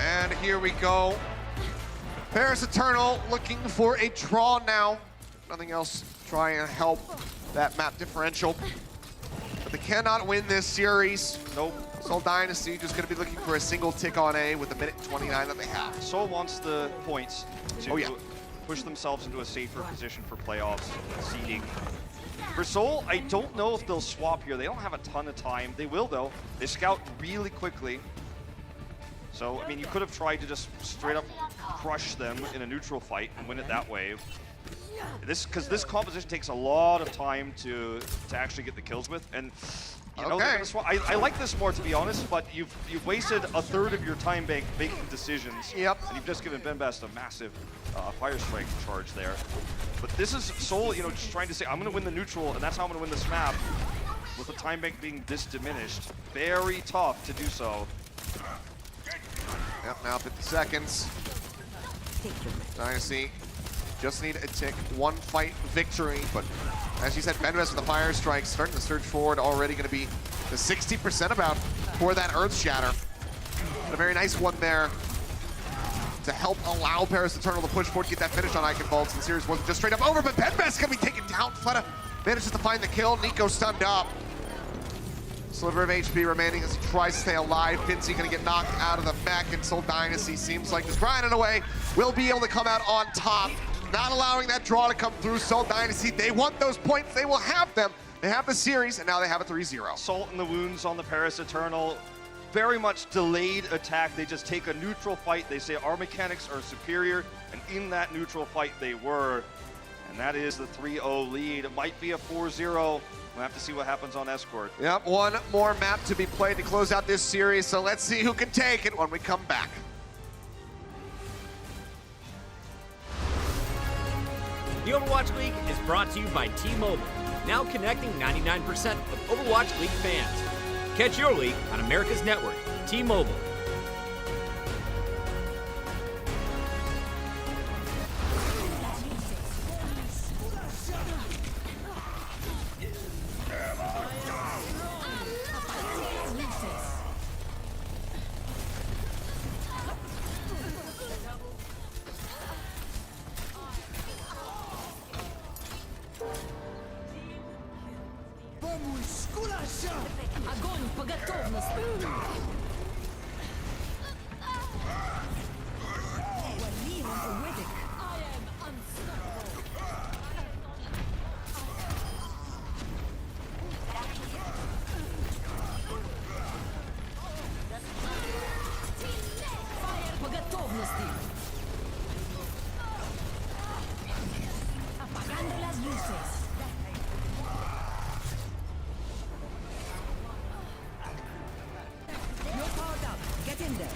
And here we go. Paris Eternal looking for a draw now. nothing else to try and help that map differential. But they cannot win this series. Nope. Seoul Dynasty just going to be looking for a single tick on A with the minute 29 that they have. Seoul wants the points to Oh, push themselves into a safer position for playoffs, seeding. For Seoul, I don't know if they'll swap here. They don't have a ton of time. They will, though. They scout really quickly. So, I mean, you could have tried to just straight up crush them in a neutral fight and win it that way. Because this composition takes a lot of time to actually get the kills with, and you know they're gonna swap. I like this more, to be honest, but you've wasted a third of your time bank making decisions. Yep. And you've just given Benbest a massive fire strike charge there. But this is Seoul, you know, just trying to say, I'm gonna win the neutral, and that's how I'm gonna win this map. With the time bank being this diminished, very tough to do so. Yep, now 50 seconds. Dynasty just need a tick, one fight victory, but as you said, Benbest with the fire strike, starting to surge forward, already going to be the 60% about for that Earth Shatter. And a very nice one there to help allow Paris Eternal to push forward, get that finish on Icon Vaults. The series wasn't just straight up over, but Benbest going to be taken down. Fleta manages to find the kill. Nico stunned up. Sliver of HP remaining as he tries to stay alive. Finzy gonna get knocked out of the mech, and Seoul Dynasty seems like just grinding away. Will be able to come out on top. Not allowing that draw to come through. Seoul Dynasty, they want those points. They will have them. They have the series, and now they have a 3-0. Salt in the wounds on the Paris Eternal. Very much delayed attack. They just take a neutral fight. They say our mechanics are superior, and in that neutral fight they were. And that is the 3-0 lead. It might be a 4-0. We'll have to see what happens on Escort. Yep, one more map to be played to close out this series, so let's see who can take it when we come back. The Overwatch League is brought to you by T-Mobile, now connecting 99% of Overwatch League fans. Catch your league on America's network, T-Mobile. Огонь по готовности! По готовности! Apagando las luces. You're powered up. Get in there.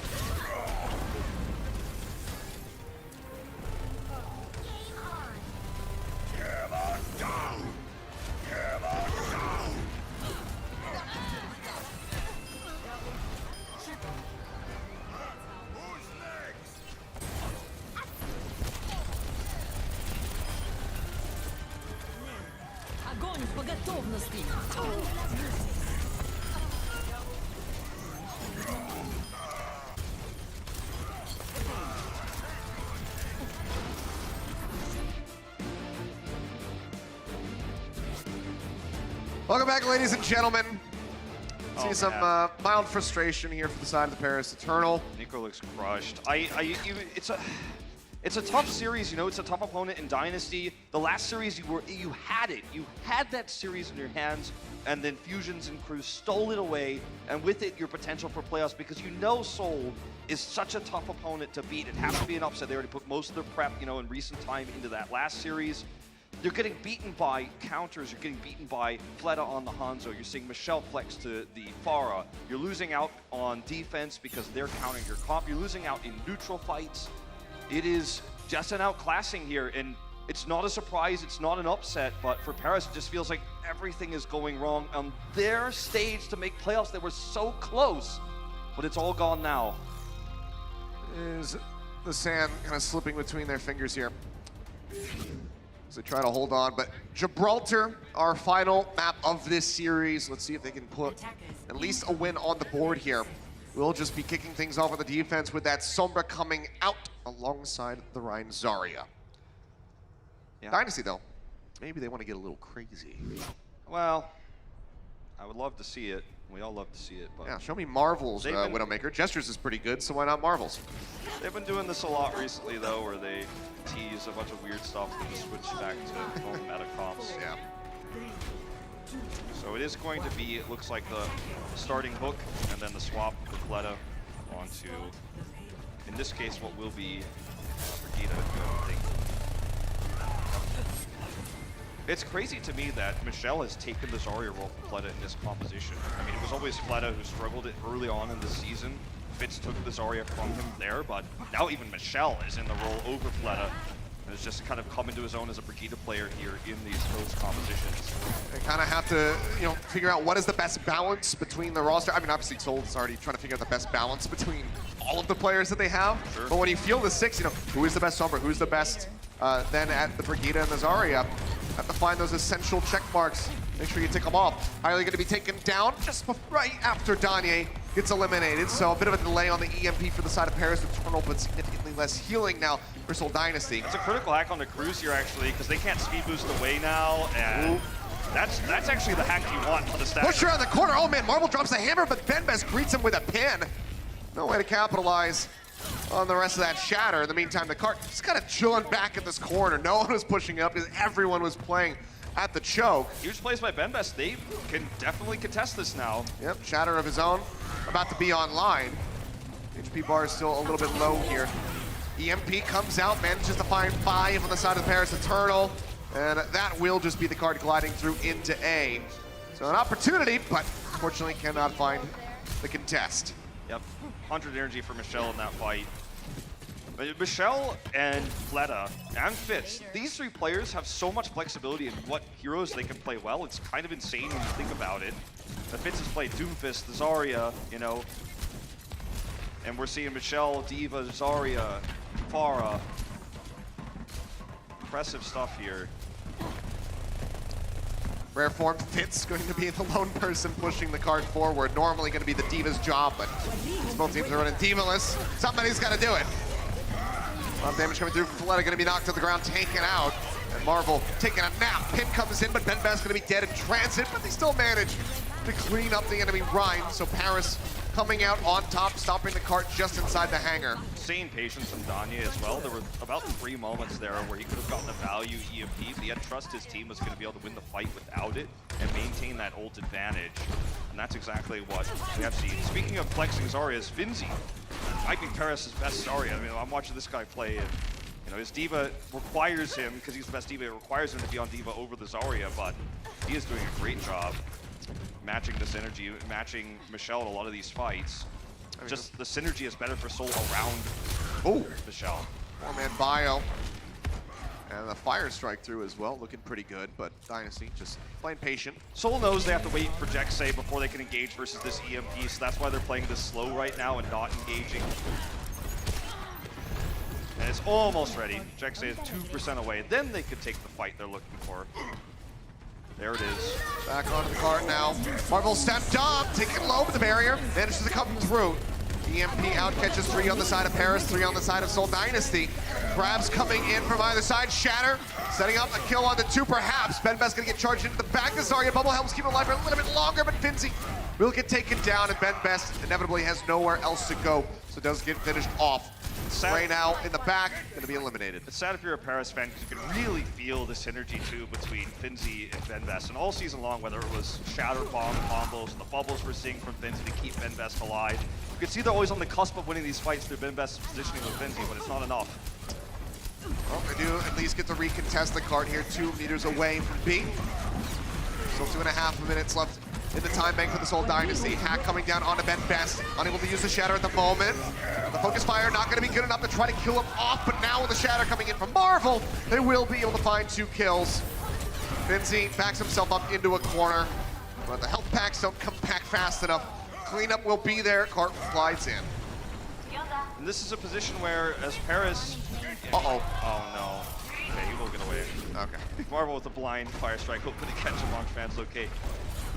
Огонь по готовности. Welcome back, ladies and gentlemen. See Oh, some man. mild frustration here for the side of the Paris Eternal. Nico looks crushed. It's a tough series, you know. It's a tough opponent in Dynasty. The last series you had it. You had that series in your hands, and then Fusions and Crew stole it away, and with it your potential for playoffs, because you know Seoul is such a tough opponent to beat. It has to be an upset. They already put most of their prep, you know, in recent time into that last series. You're getting beaten by counters. You're getting beaten by Fleta on the Hanzo. You're seeing Michelle flex to the Pharah. You're losing out on defense because they're countering your comp. You're losing out in neutral fights. It is just an outclassing here, and it's not a surprise. It's not an upset, but for Paris, it just feels like everything is going wrong on their stage to make playoffs. They were so close, but it's all gone now. Is the sand kind of slipping between their fingers here as they try to hold on, but Gibraltar, our final map of this series. Let's see if they can put at least a win on the board here. We'll just be kicking things off with the defense with that Sombra coming out alongside the Rhine Zarya. Yeah. Dynasty, though, maybe they want to get a little crazy. Well, I would love to see it. We all love to see it, but Yeah, show me Marvel's Widowmaker. Gestures is pretty good, so why not Marvel's? they've been doing this a lot recently, though, where they tease a bunch of weird stuff and just switch back to normal meta comps. Yeah. So it is going to be, it looks like the starting hook, and then the swap with Fleta onto, in this case, what will be Brigida, I think. It's crazy to me that Michelle has taken the Zarya role from Fleta in this composition. I mean, it was always Fleta who struggled it early on in the season. Fitz took the Zarya from him there, but now even Michelle is in the role over Fleta. And has just kind of come into his own as a Brigida player here in these close compositions. They kind of have to, you know, figure out what is the best balance between the roster. I mean, obviously Seoul's already trying to figure out the best balance between all of the players that they have. Sure. But when you feel the 6, you know, who is the best Sombra, who's the best then at the Brigida and the Zarya. Have to find those essential check marks. Make sure you tick them off. Highly going to be taken down just right after Danye gets eliminated. So a bit of a delay on the EMP for the side of Paris Eternal, but significantly less healing now for Seoul Dynasty. It's a critical hack on the Cruise here, actually, because they can't speed boost away now, and that's actually the hack you want for the stat. Push around the corner. Oh man, Marvel drops the hammer, but Benbest greets him with a pin. No way to capitalize on the rest of that shatter. In the meantime, the cart just kind of chilling back in this corner. No one was pushing up because everyone was playing at the choke. Huge plays by Benbest. They can definitely contest this now. Yep, shatter of his own, about to be online. HP bar is still a little bit low here. EMP comes out, manages to find 5 on the side of the Paris Eternal, and that will just be the card gliding through into A. So an opportunity, but unfortunately cannot find the contest. Yep, 100 energy for Michelle in that fight. But Michelle and Fleta and Fitz, these 3 players have so much flexibility in what heroes they can play well. It's kind of insane when you think about it. The Fitz has played Doomfist, the Zarya, you know, and we're seeing Michelle, Diva, Zarya, Pharah. Impressive stuff here. Rare form Fitz going to be the lone person pushing the card forward. Normally going to be the Diva's job, but both teams are running Diva-less. Somebody's got to do it. A lot of damage coming through. Fleta going to be knocked to the ground, taken out. And Marvel taking a nap. Pin comes in, but Benbest going to be dead in transit, but they still manage to clean up the enemy Rhine. So Paris coming out on top, stopping the cart just inside the hangar. Insane patience from Danye as well. There were about 3 moments there where he could have gotten a value EMP, but he had trust his team was going to be able to win the fight without it and maintain that ult advantage. And that's exactly what we have seen. Speaking of flexing Zarya's, Finzi might be Paris' best Zarya. I mean, I'm watching this guy play, and you know, his Diva requires him, because he's the best Diva, it requires him to be on Diva over the Zarya, but he is doing a great job matching this energy, matching Michelle in a lot of these fights. Just the synergy is better for Seoul around Michelle. 4-man bio. And the fire strike through as well, looking pretty good, but Dynasty just playing patient. Seoul knows they have to wait for Jexay before they can engage versus this EMP, so that's why they're playing this slow right now and not engaging. And it's almost ready. Jexay is 2% away. Then they could take the fight they're looking for. There it is. Back onto the cart now. Marvel stepped up, taking low with the barrier, manages to come through. EMP out catches 3 on the side of Paris, 3 on the side of Seoul Dynasty. Grabs coming in from either side. Shatter setting up a kill on the 2 perhaps. Benbest gonna get charged into the back. Zarya bubble helps keep him alive for a little bit longer, but Finzi will get taken down, and Benbest inevitably has nowhere else to go, so does get finished off. Ray now in the back, gonna be eliminated. It's sad if you're a Paris fan because you can really feel the synergy too between Finzi and Benbest. And all season long, whether it was Shatter Bomb combos, the bubbles we're seeing from Finzi to keep Benbest alive. You can see they're always on the cusp of winning these fights through Benbest's positioning with Finzi, but it's not enough. Well, they do at least get to recontest the cart here, 2 meters away from B. Still 2.5 minutes left in the time bank for the Seoul Dynasty. Hack coming down onto Benbest, unable to use the shatter at the moment. The focus fire not going to be good enough to try to kill him off, but now with the shatter coming in from Marvel, they will be able to find 2 kills. Finzi backs himself up into a corner, but the health packs don't come back fast enough. Cleanup will be there, cart glides in. And this is a position where, as Paris... Oh no. Okay, he will get away. Okay. Marvel with a blind fire strike, hoping to catch him on translocate.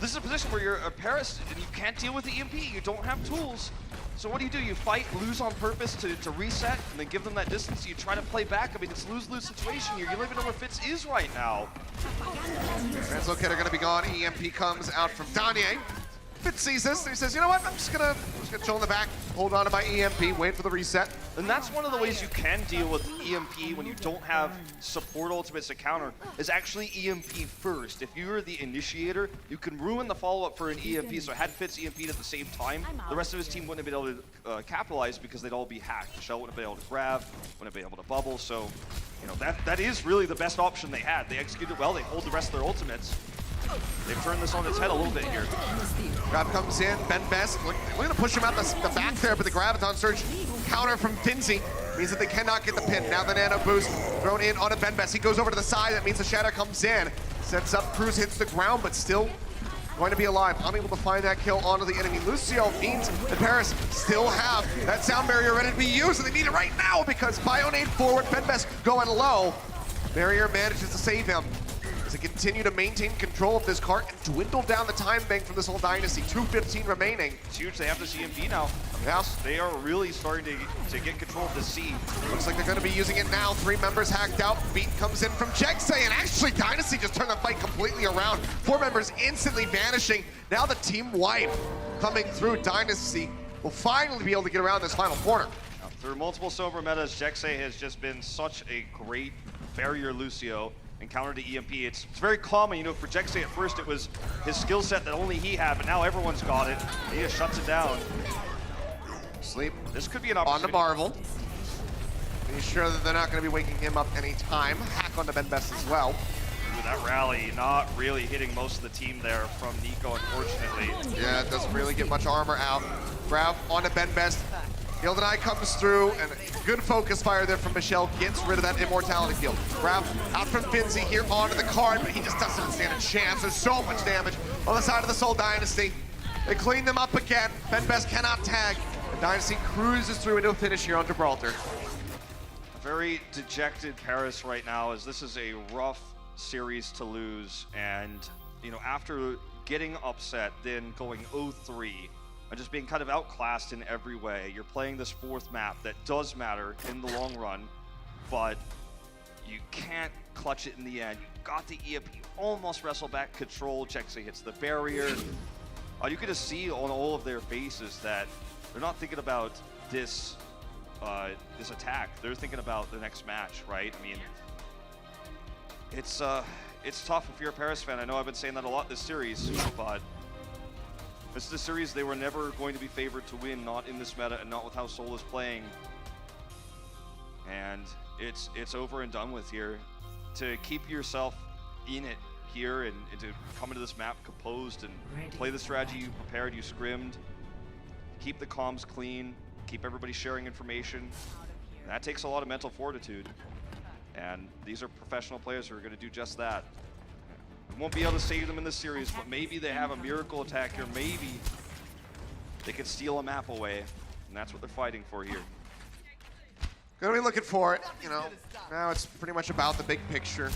This is a position where you're a Paris and you can't deal with the EMP. You don't have tools. So what do? You fight, lose on purpose to reset, and then give them that distance. You try to play back. I mean, it's a lose-lose situation here. You don't even know where Fitz is right now. Translocator going to be gone. EMP comes out from Danye. Fitz sees this, and he says, you know what, I'm just gonna chill in the back, hold on to my EMP, wait for the reset. And that's one of the ways you can deal with EMP when you don't have support ultimates to counter, is actually EMP first. If you're the initiator, you can ruin the follow-up for an EMP. So had Fitz EMP'd at the same time, the rest of his team wouldn't have been able to capitalize because they'd all be hacked. Michelle wouldn't have been able to grab, wouldn't have been able to bubble. So, you know, that is really the best option they had. They executed well, they hold the rest of their ultimates. They've turned this on its head a little bit here. Grab comes in, Ben Best. We're going to push him out the back there, but the Graviton Surge counter from Finzi means that they cannot get the pin. Now the Nano Boost thrown in onto Ben Best. He goes over to the side. That means the Shatter comes in. Sets up, Cruz hits the ground, but still going to be alive. Unable to find that kill onto the enemy. Lucio means that Paris still have that sound barrier ready to be used, and they need it right now because Bionade forward, Ben Best going low. Barrier manages to save him. To continue to maintain control of this cart and dwindle down the time bank from this whole dynasty. 2:15 remaining. It's huge. They have this EMP now. Yes, they are really starting to get control of the C. Looks like they're going to be using it now. 3 members hacked out. Beat comes in from Jexay, and actually Dynasty just turned the fight completely around. 4 members instantly vanishing. Now the team wipe coming through. Dynasty will finally be able to get around this final corner. Now, through multiple sober metas, Jexay has just been such a great barrier Lucio. And counter to EMP. It's very common, you know, for Jexay at first it was his skill set that only he had, but now everyone's got it. He just shuts it down. Sleep. This could be an opportunity. On to Marvel. Be sure that they're not going to be waking him up any time. Hack onto Ben Best as well. Ooh, that rally not really hitting most of the team there from Nico, unfortunately. Yeah, it doesn't really get much armor out. Grab onto Ben Best. Gilded Eye comes through, and good focus fire there from Michelle gets rid of that immortality field. Grab out from Finzi here onto the card, but he just doesn't stand a chance. There's so much damage on the side of the Seoul Dynasty. They clean them up again. Ben Best cannot tag. The Dynasty cruises through into a finish here on Gibraltar. Very dejected Paris right now, as this is a rough series to lose. And, you know, after getting upset, then going 0-3, and just being kind of outclassed in every way. You're playing this 4th map that does matter in the long run, but you can't clutch it in the end. You got the EMP, almost wrestle back control. Jexay hits the barrier. You can just see on all of their faces that they're not thinking about this this attack. They're thinking about the next match, right? I mean, it's tough if you're a Paris fan. I know I've been saying that a lot this series, but this is a series they were never going to be favored to win, not in this meta and not with how Seoul is playing. And it's over and done with here. To keep yourself in it here and to come into this map composed and play the strategy you prepared, you scrimmed, keep the comms clean, keep everybody sharing information. That takes a lot of mental fortitude. And these are professional players who are going to do just that. We won't be able to save them in this series, but maybe they have a miracle attack here. Maybe they could steal a map away, and that's what they're fighting for here. Gonna be looking for it, you know. Now it's pretty much about the big picture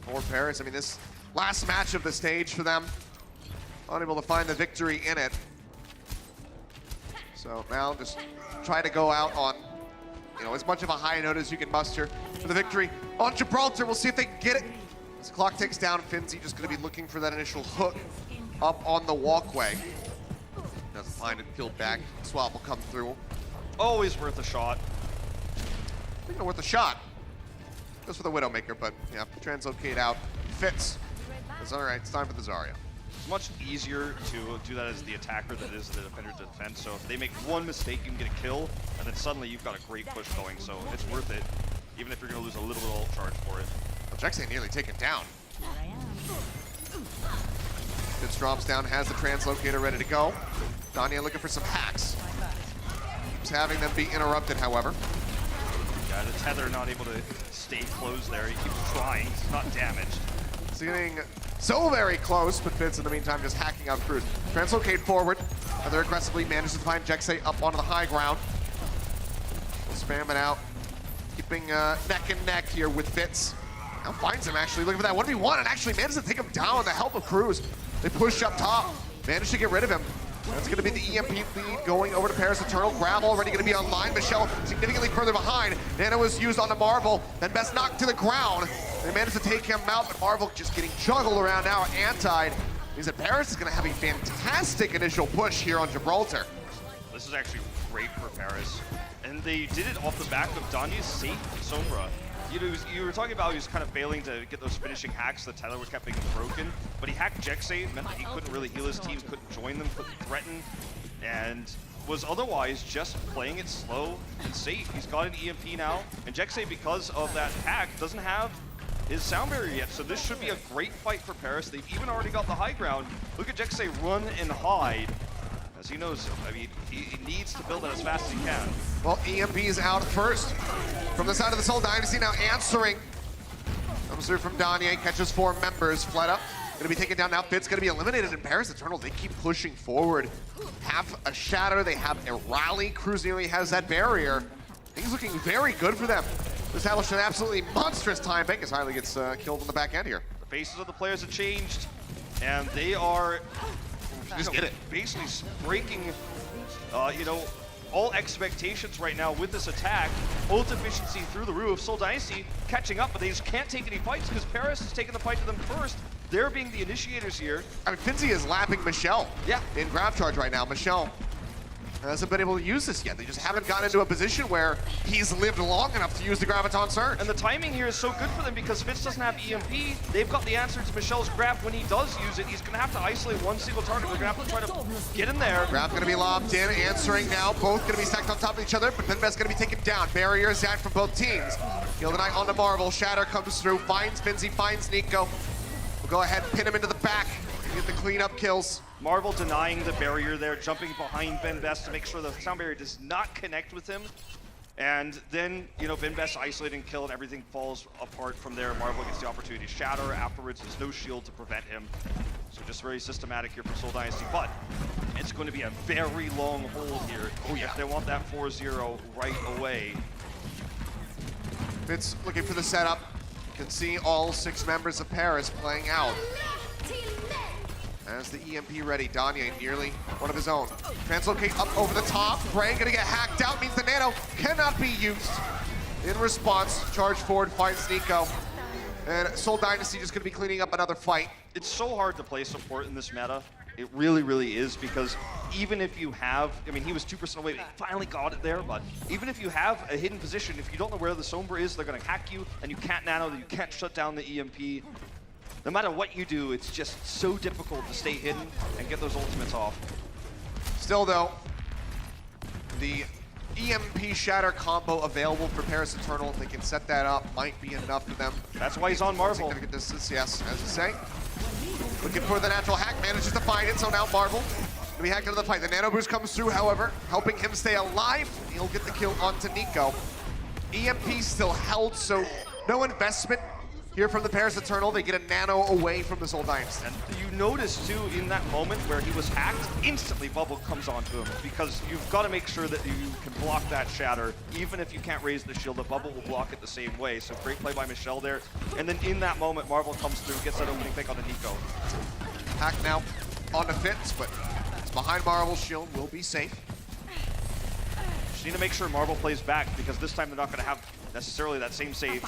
for Paris. I mean, this last match of the stage for them, unable to find the victory in it. So now just try to go out on, you know, as much of a high note as you can muster for the victory on Gibraltar. We'll see if they can get it. As the clock ticks down, Finzi just going to be looking for that initial hook up on the walkway. Doesn't find it, peeled back. Swap will come through. Always worth a shot. I think worth a shot. Just for the Widowmaker, but yeah, translocate out. Fits. It's all right, it's time for the Zarya. It's much easier to do that as the attacker than it is the defender to defend. So if they make one mistake, you can get a kill, and then suddenly you've got a great push going. So it's worth it, even if you're going to lose a little bit of ult charge for it. Well, Jexay nearly taken down. Fitz drops down, has the translocator ready to go. Danya looking for some hacks. Keeps having them be interrupted, however. Yeah, the tether not able to stay closed there. He keeps trying, he's not damaged. It's getting so very close, but Fitz in the meantime just hacking out Cruz. Translocate forward. Rather aggressively manages to find Jexay up onto the high ground. We'll spam it out. Keeping neck and neck here with Fitz. Now finds him actually, looking for that 1v1 and actually manages to take him down with the help of Cruz. They push up top, manage to get rid of him. That's going to be the EMP lead going over to Paris Eternal. Grab already going to be online. Michelle significantly further behind. Nano was used on the Marvel. Then Best knocked to the ground. They managed to take him out, but Marvel just getting juggled around now. Antied means that Paris is going to have a fantastic initial push here on Gibraltar. This is actually great for Paris. And they did it off the back of Danya's safe Sombra. You were talking about he was kind of failing to get those finishing hacks that Tyler was kept being broken, but he hacked Jexay, meant that he couldn't really heal his team, couldn't join them, couldn't threaten, and was otherwise just playing it slow and safe. He's got an EMP now, and Jexay, because of that hack, doesn't have his sound barrier yet, so this should be a great fight for Paris. They've even already got the high ground. Look at Jexay run and hide. As he knows, I mean, he needs to build it as fast as he can. Well, EMP is out first. From the side of the Seoul Dynasty now answering. Comes through from Danye, catches 4 members. Fled up, gonna be taken down now. Fit's gonna be eliminated in Paris Eternal. They keep pushing forward. Have a Shatter, they have a Rally. Cruz nearly has that barrier. Things looking very good for them. Established an absolutely monstrous time bank as Hiley gets killed on the back end here. The faces of the players have changed, and they are just get it. Basically breaking, you know, all expectations right now with this attack. Ult efficiency through the roof. Seoul Dynasty catching up, but they just can't take any fights because Paris is taking the fight to them first. They're being the initiators here. I mean, Finzi is lapping Michelle in grab charge right now. Michelle hasn't been able to use this yet. They just haven't gotten into a position where he's lived long enough to use the Graviton Surge. And the timing here is so good for them because Fitz doesn't have EMP. They've got the answer to Michelle's grab. When he does use it, he's going to have to isolate one single target. They're going to have to try to get in there. Grab going to be lobbed in, answering now. Both going to be stacked on top of each other, but Benbest going to be taken down. Barriers out from both teams. Kill the Knight on the Marvel. Shatter comes through, finds Finzi, finds Nico. We'll go ahead, pin him into the back. Get the cleanup kills. Marvel denying the barrier there, jumping behind Benbest to make sure the sound barrier does not connect with him. And then, you know, Benbest isolating kill and everything falls apart from there. Marvel gets the opportunity to shatter afterwards. There's no shield to prevent him. So just very systematic here for Seoul Dynasty. But it's going to be a very long hold here. Oh yeah, if they want that 4-0 right away. Fitz looking for the setup. You can see all 6 members of Paris playing out. As the EMP ready, Danye nearly one of his own. Translocate up over the top. Brain gonna get hacked out, means the Nano cannot be used. In response, charge forward, finds Nico. And Seoul Dynasty just gonna be cleaning up another fight. It's so hard to play support in this meta. It really, really is, because even if you have, I mean, he was 2% away, but he finally got it there, but even if you have a hidden position, if you don't know where the Sombra is, they're gonna hack you, and you can't nano, you can't shut down the EMP. No matter what you do, it's just so difficult to stay hidden and get those ultimates off. Still though, the EMP Shatter combo available for Paris Eternal. If they can set that up, might be enough for them. That's why he's on Marvel. Significant distance, yes, as you say. Looking for the natural hack, manages to find it, so now Marvel gonna be hacked into the fight. The Nano Boost comes through, however, helping him stay alive. He'll get the kill onto Nico. EMP still held, so no investment here from the Paris Eternal. They get a nano away from the Seoul Dynasty. And you notice too, in that moment where he was hacked, instantly Bubble comes onto him, because you've got to make sure that you can block that shatter. Even if you can't raise the shield, the Bubble will block it the same way. So great play by Michelle there. And then in that moment, Marvel comes through, gets that opening pick on the Nico. Hack now onto Fitz, but it's behind Marvel's shield, will be safe. Just need to make sure Marvel plays back, because this time they're not going to have necessarily that same save.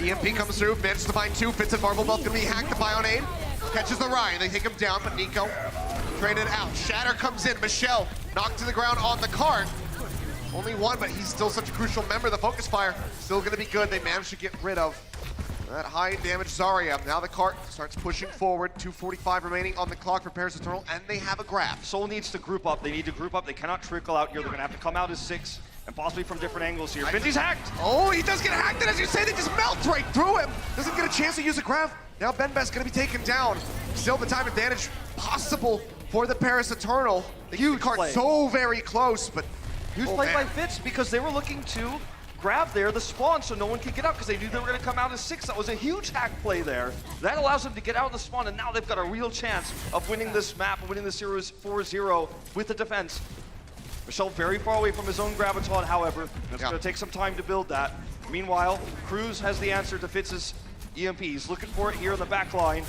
EMP comes through, manages to find 2. Fitz and Marvel both gonna be hacked. The Bionade catches the Ryan. They take him down, but Nico traded out. Shatter comes in. Michelle knocked to the ground on the cart. Only 1, but he's still such a crucial member. The focus fire still gonna be good. They managed to get rid of that high damage Zarya. Now the cart starts pushing forward. 2:45 remaining on the clock for Paris Eternal, and they have a graph. Seoul needs to group up. They need to group up. They cannot trickle out here. They're gonna have to come out as 6. And possibly from different angles here. Finzi's hacked! Oh, he does get hacked, and as you say, they just melt right through him. Doesn't get a chance to use a graph. Now Benbest gonna be taken down. Still the time advantage possible for the Paris Eternal. The huge card so very close, but huge play by Fitz, because they were looking to grab there the spawn so no one could get out, because they knew they were gonna come out as 6. That was a huge hack play there. That allows them to get out of the spawn, and now they've got a real chance of winning this map and winning the series 4-0 with the defense. Michelle very far away from his own Graviton, however. It's going to take some time to build that. Meanwhile, Cruz has the answer to Fitz's EMP. He's looking for it here in the back line.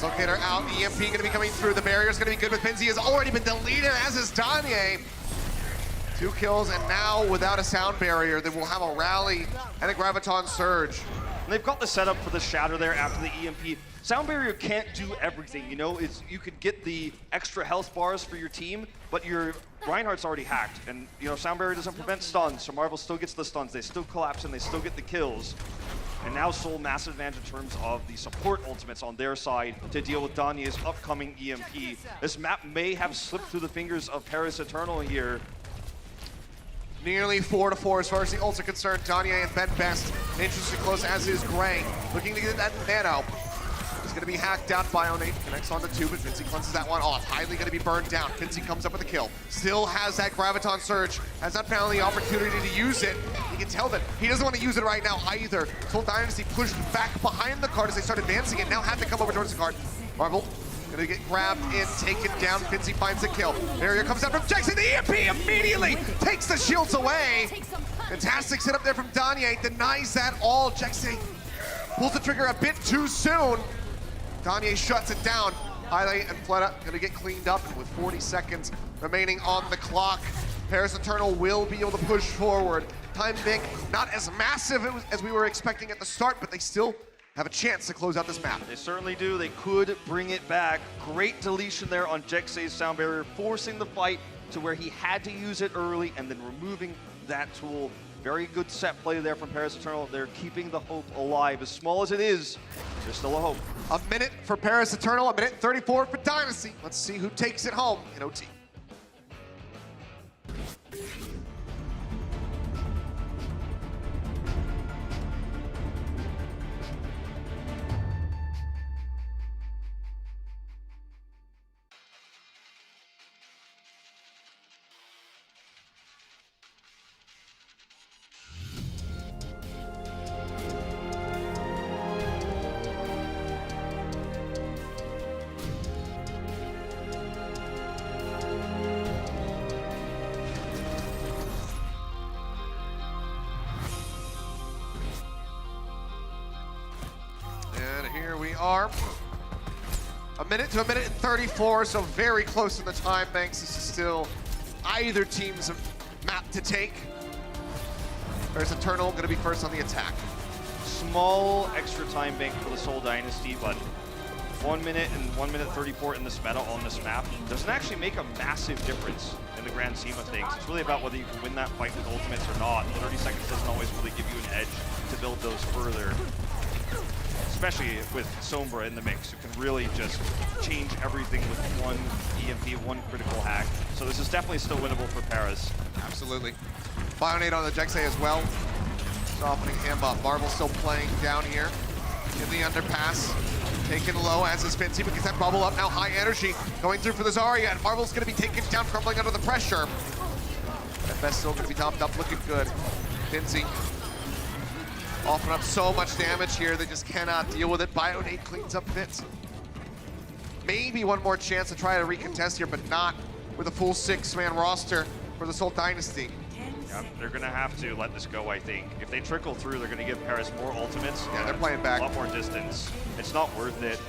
Locator out, the EMP gonna be coming through. The barrier's gonna be good with Pinzi. Has already been deleted, as is Danye. 2 kills, and now without a sound barrier, they will have a rally and a Graviton Surge. And they've got the setup for the Shatter there after the EMP. Sound Barrier can't do everything, you know? You could get the extra health bars for your team, but your Reinhardt's already hacked. And, you know, Sound Barrier doesn't prevent stuns, so Marvel still gets the stuns. They still collapse and they still get the kills. And now Seoul, massive advantage in terms of the support ultimates on their side to deal with Danye's upcoming EMP. This map may have slipped through the fingers of Paris Eternal here. Nearly 4-4 as far as the ults are concerned. Danye and Ben Best interested close, as is Gray. Looking to get that nano. He's gonna be hacked out. Bionate connects onto 2, but Finzi cleanses that one off. Highly gonna be burned down. Finzi comes up with a kill. Still has that Graviton Surge. Has not found the opportunity to use it. You can tell that he doesn't want to use it right now either. Seoul Dynasty pushed back behind the card as they start advancing it. Now have to come over towards the card. Marvel gonna get grabbed in, taken down. Finzi finds the kill. Barrier comes out from Jackson. The EMP immediately takes the shields away. Fantastic setup there from Danye. Denies that all. Jackson pulls the trigger a bit too soon. Danye shuts it down. Highlight and Fleta gonna get cleaned up, and with 40 seconds remaining on the clock, Paris Eternal will be able to push forward. Time bank not as massive as we were expecting at the start, but they still have a chance to close out this map. They certainly do. They could bring it back. Great deletion there on Jexay's Sound Barrier, forcing the fight to where he had to use it early and then removing that tool. Very good set play there from Paris Eternal. They're keeping the hope alive. As small as it is, there's still a hope. A minute for Paris Eternal, a minute 34 for Dynasty. Let's see who takes it home in OT. Here we are. A minute to a minute and 34, so very close in the time banks. This is still either team's map to take. Paris Eternal going to be first on the attack. Small extra time bank for the Seoul Dynasty, but 1 minute and 1 minute 34 in this meta on this map doesn't actually make a massive difference in the grand scheme of things. It's really about whether you can win that fight with ultimates or not. 30 seconds doesn't always really give you an edge to build those further. Especially with Sombra in the mix, who can really just change everything with one EMP, one critical hack. So this is definitely still winnable for Paris. Absolutely. Bionate on the Jexay as well. Softening him up. Marvel still playing down here in the underpass. Taken low, as is Finzi, but gets that bubble up now. High energy going through for the Zarya, and Marvel's going to be taken down, crumbling under the pressure. That Best still going to be topped up, looking good. Finzi offering up so much damage here, they just cannot deal with it. Bionate cleans up Fitz. Maybe one more chance to try to recontest here, but not with a full 6-man roster for the Seoul Dynasty. Yeah, they're going to have to let this go, I think. If they trickle through, they're going to give Paris more ultimates. Yeah, they're playing back. A lot more distance. It's not worth it.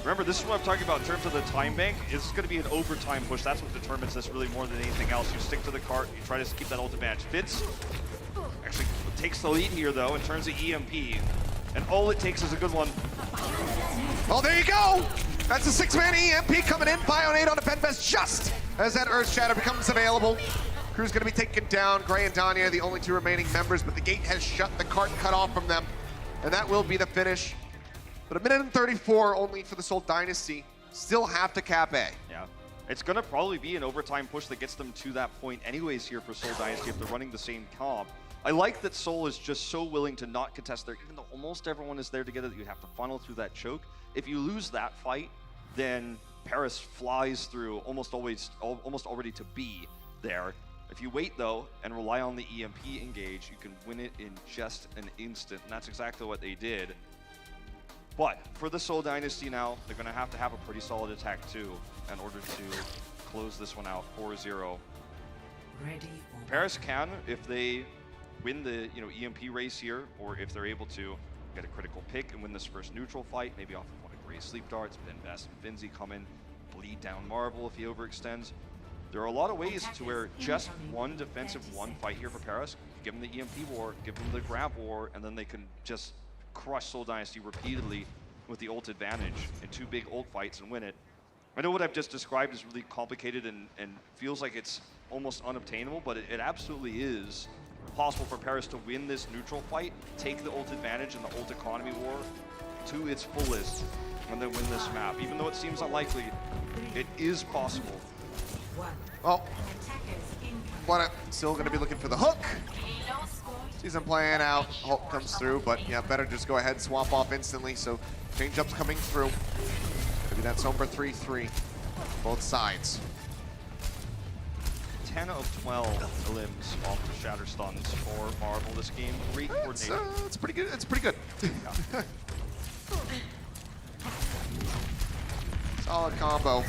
Remember, this is what I'm talking about in terms of the time bank. It's going to be an overtime push. That's what determines this really more than anything else. You stick to the cart, you try to keep that ult advantage. Fitz actually takes the lead here, though, in terms of EMP. And all it takes is a good one. Oh, there you go! That's a 6-man EMP coming in. Bionate on the Penfest just as that Earth Shatter becomes available. Crew's gonna be taken down. Gray and Danya are the only 2 remaining members, but the gate has shut, the cart cut off from them. And that will be the finish. But a minute and 34 only for the Seoul Dynasty. Still have to cap A. Yeah. It's gonna probably be an overtime push that gets them to that point anyways here for Seoul Dynasty if they're running the same comp. I like that Seoul is just so willing to not contest there, even though almost everyone is there together, that you have to funnel through that choke. If you lose that fight, then Paris flies through almost already to B there. If you wait though and rely on the EMP engage, you can win it in just an instant, and that's exactly what they did. But for the Seoul Dynasty now, they're gonna have to have a pretty solid attack too in order to close this one out 4-0. Paris can, if they win the EMP race here, or if they're able to get a critical pick and win this first neutral fight, maybe off of one of raise sleep darts, then Best and Finzi come in, bleed down Marvel if he overextends. There are a lot of ways to where just one defensive one fight here for Paris. Give them the EMP war, give them the grab war, and then they can just crush Seoul Dynasty repeatedly with the ult advantage in 2 big ult fights and win it. I know what I've just described is really complicated and feels like it's almost unobtainable, but it absolutely is possible for Paris to win this neutral fight, take the ult advantage and the ult economy war to its fullest, and then win this map. Even though it seems unlikely, it is possible. Well, still going to be looking for the hook. Sees him playing out. Hulk comes through, but yeah, better just go ahead and swap off instantly. So change-ups coming through. Maybe that's Sombra 3-3, both sides. 10 of 12 limbs off the shatter stuns for Marvel this game. Great coordination. It's pretty good. It's pretty good. Solid combo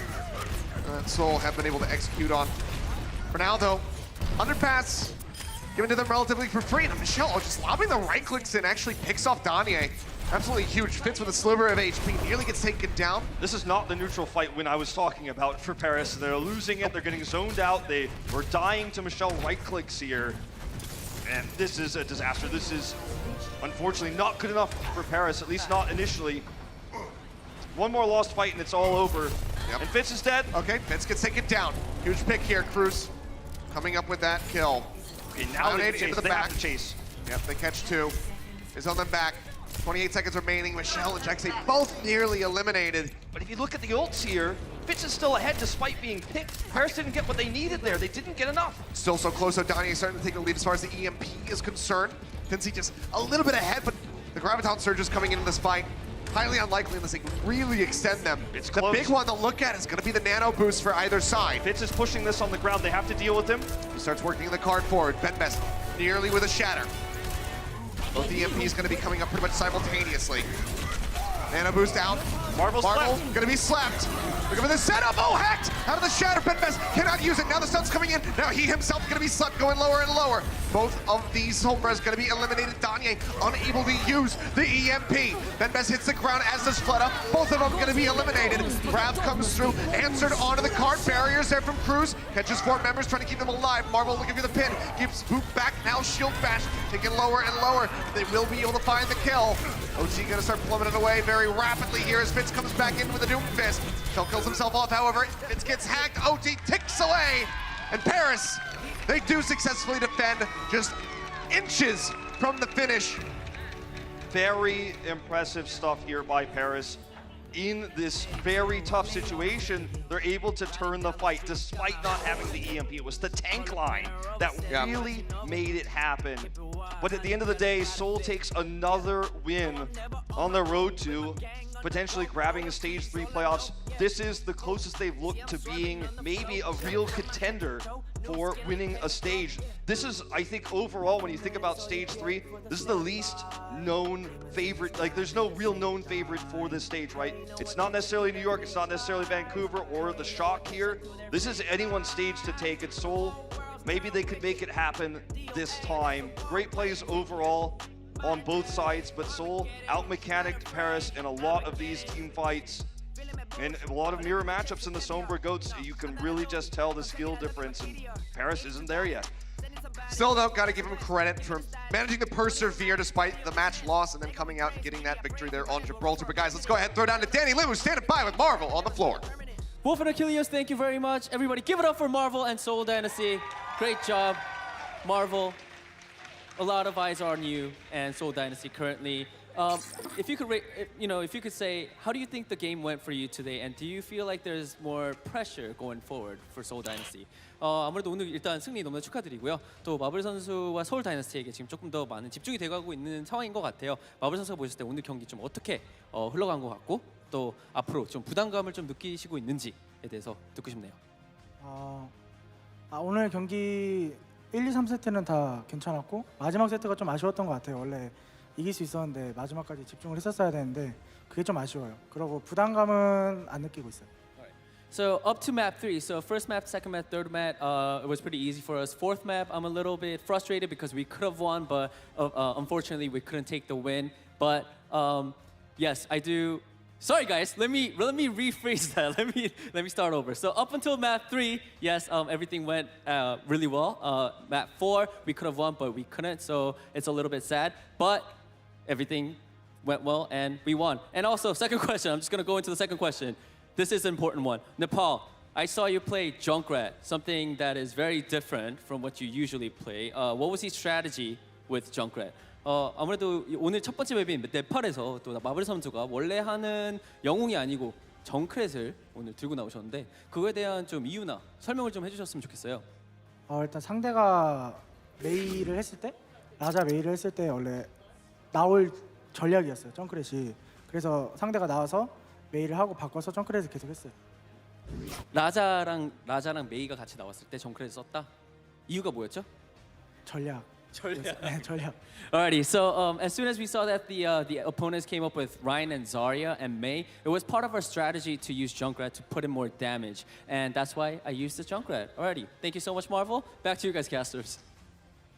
that Seoul have been able to execute on. For now, though, underpass given to them relatively for free. And Michelle just lobbing the right clicks in, actually picks off Danye. Absolutely huge, fits with a sliver of HP, nearly gets taken down. This is not the neutral fight when I was talking about for Paris. They're losing it, they're getting zoned out, they were dying to Michelle right clicks here. And this is a disaster. This is unfortunately not good enough for Paris, at least not initially. One more lost fight and it's all over. Yep. And Fitz is dead. Okay, Fitz gets taken down. Huge pick here, Cruz. Coming up with that kill. Okay, now they into the they back. have to chase. Yep, they catch 2. Is on them back. 28 seconds remaining. Michelle and Jaxay both nearly eliminated. But if you look at the ults here, Fitz is still ahead despite being picked. Paris didn't get what they needed there. They didn't get enough. Still so close, so Donnie is starting to take a lead as far as the EMP is concerned. Finzi just a little bit ahead, but the Graviton Surges coming into this fight. Highly unlikely unless they can really extend them. It's the close. big one to look at is going to be the nano boost for either side. Fitz is pushing this on the ground. They have to deal with him. He starts working the card forward. Benbest nearly with a shatter. Both EMPs going to be coming up pretty much simultaneously. Nano boost out. Marvel going to be slapped. Look at the setup. Oh, hacked out of the shatter. Benbest cannot use it. Now the stun's coming in. Now he himself going to be slapped, going lower and lower. Both of these Sombras going to be eliminated. Danye unable to use the EMP. Benbest hits the ground, as does Fleta. Both of them going to be eliminated. Grab comes through, answered onto the card. Barriers there from Cruz. Catches 4 members, trying to keep them alive. Marvel looking for the pin. Keeps Boot back. Now Shield Bash taking lower and lower. They will be able to find the kill. OT going to start plummeting away very rapidly here as Fitz comes back in with a Doom Fist. Shell kills himself off, however. Fitz gets hacked. OT ticks away. And Paris, they do successfully defend, just inches from the finish. Very impressive stuff here by Paris. In this very tough situation, they're able to turn the fight despite not having the EMP. It was the tank line that really made it happen. But at the end of the day, Seoul takes another win on the road to potentially grabbing a Stage 3 playoffs. This is the closest they've looked to being maybe a real contender for winning a stage. This is, I think, overall, when you think about Stage 3, this is the least known favorite. Like, there's no real known favorite for this stage, right? It's not necessarily New York, it's not necessarily Vancouver or the Shock here. This is anyone's stage to take at Seoul. Maybe they could make it happen this time. Great plays overall on both sides, but Seoul out-mechanicked Paris in a lot of these team fights. And a lot of mirror matchups in the Sombra Goats, you can really just tell the skill difference, and Paris isn't there yet. Still, though, got to give him credit for managing to persevere despite the match loss and then coming out and getting that victory there on Gibraltar. But guys, let's go ahead and throw down to Danny Lim, who's standing by with Marvel on the floor. Wolf and Achilles, thank you very much. Everybody, give it up for Marvel and Seoul Dynasty. Great job, Marvel. A lot of eyes are on you and Seoul Dynasty currently. If you could say, how do you think the game went for you today, and do you feel like there's more pressure going forward for Seoul Dynasty? 아무래도 오늘 일단 승리 너무나 축하드리고요. 또 마블 선수와 서울 다이너스티에게 지금 조금 더 많은 집중이 돼가고 있는 상황인 것 같아요. 마블 선수가 보셨을 때 오늘 경기 좀 어떻게 흘러간 것 같고, 또 앞으로 좀 부담감을 좀 느끼시고 있는지에 대해서 듣고 싶네요. 오늘 경기 1, 2, 3세트는 다 괜찮았고 마지막 세트가 좀 아쉬웠던 것 같아요. 원래 이길 수 있었는데 마지막까지 집중을 했었어야 되는데 그게 좀 아쉬워요. 그리고 부담감은 안 느끼고 있어요. So up to map 3. So first map, second map, third map, it was pretty easy for us. Fourth map, I'm a little bit frustrated because we could have won, but unfortunately we couldn't take the win. But yes, I do Sorry guys, let me rephrase that. Let me start over. So up until map 3, yes, everything went really well. Map 4, we could have won, but we couldn't, so it's a little bit sad. But everything went well, and we won. And also, second question. I'm just gonna go into the second question. This is an important one. Nepal, I saw you play Junkrat, something that is very different from what you usually play. What was your strategy with Junkrat? 아무래도 오늘 첫 번째 맵인 네팔에서 또 마블 선수가 원래 하는 영웅이 아니고 정크렛을 오늘 들고 나오셨는데 그거에 대한 좀 이유나 설명을 좀 해주셨으면 좋겠어요. 일단 상대가 메이를 했을 때 라자 메이를 했을 때 원래 나올 전략이었어요. 정크렛이. 그래서 상대가 나와서 메이를 하고 바꿔서 정크렛을 계속 했어요. 라자랑 메이가 같이 나왔을 때 정크렛을 썼다. 이유가 뭐였죠? 전략. 전략. 전략. Alrighty, so as soon as we saw that the opponents came up with Ryan and Zarya and Mei, it was part of our strategy to use Junkrat to put in more damage, and that's why I used the Junkrat. Alrighty, thank you so much, Marvel. Back to you guys, casters.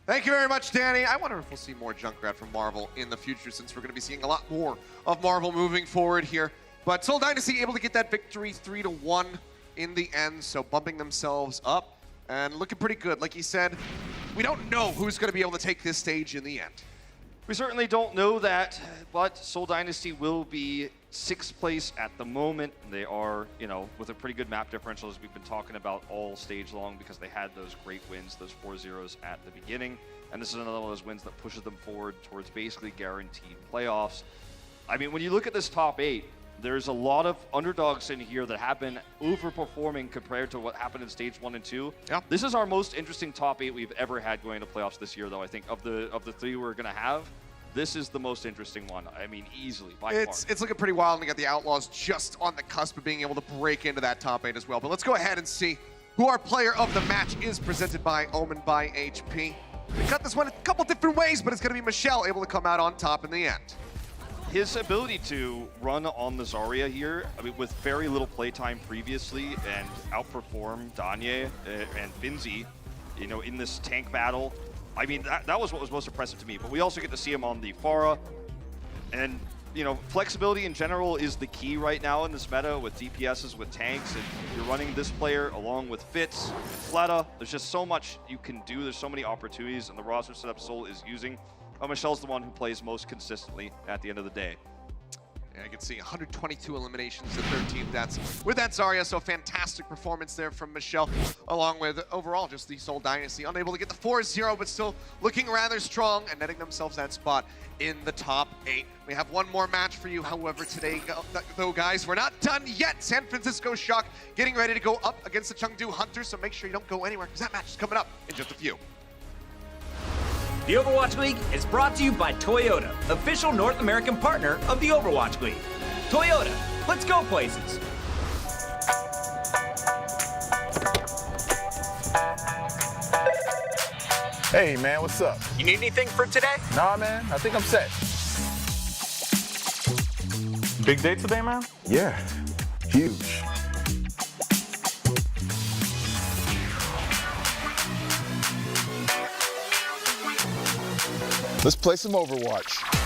Thank you very much, Danny. I wonder if we'll see more Junkrat from Marvel in the future, since we're going to be seeing a lot more of Marvel moving forward here. But Seoul Dynasty able to get that victory 3-1 in the end, so bumping themselves up and looking pretty good. Like he said, we don't know who's going to be able to take this stage in the end. We certainly don't know that, but Seoul Dynasty will be 6th place at the moment. They are, with a pretty good map differential, as we've been talking about all stage long, because they had those great wins, those 4-0s at the beginning. And this is another one of those wins that pushes them forward towards basically guaranteed playoffs. I mean, when you look at this top 8, there's a lot of underdogs in here that have been overperforming compared to what happened in stage 1 and 2. Yeah. This is our most interesting top 8 we've ever had going to playoffs this year, though. I think of the 3 we're going to have, this is the most interesting one. I mean, easily, by far. It's looking pretty wild to get the Outlaws just on the cusp of being able to break into that top 8 as well. But let's go ahead and see who our player of the match is, presented by Omen by HP. We cut this one a couple different ways, but it's going to be Michelle able to come out on top in the end. His ability to run on the Zarya here, I mean, with very little playtime previously, and outperform Danye and Finzi, in this tank battle. I mean, that was what was most impressive to me. But we also get to see him on the Pharah, and flexibility in general is the key right now in this meta with DPSs, with tanks, and you're running this player along with Fitz, Fleta. There's just so much you can do. There's so many opportunities, and the roster setup Seoul is using. Michelle's the one who plays most consistently at the end of the day. Yeah, you can see 122 eliminations to 13 deaths with that Zarya, so fantastic performance there from Michelle, along with overall just the Seoul Dynasty, unable to get the 4-0, but still looking rather strong and netting themselves that spot in the top 8. We have one more match for you, however, today, though, guys, we're not done yet. San Francisco Shock getting ready to go up against the Chengdu Hunters, so make sure you don't go anywhere, because that match is coming up in just a few. The Overwatch League is brought to you by Toyota, official North American partner of the Overwatch League. Toyota, let's go places. Hey man, what's up? You need anything for today? Nah man, I think I'm set. Big day today, man? Yeah, huge. Let's play some Overwatch.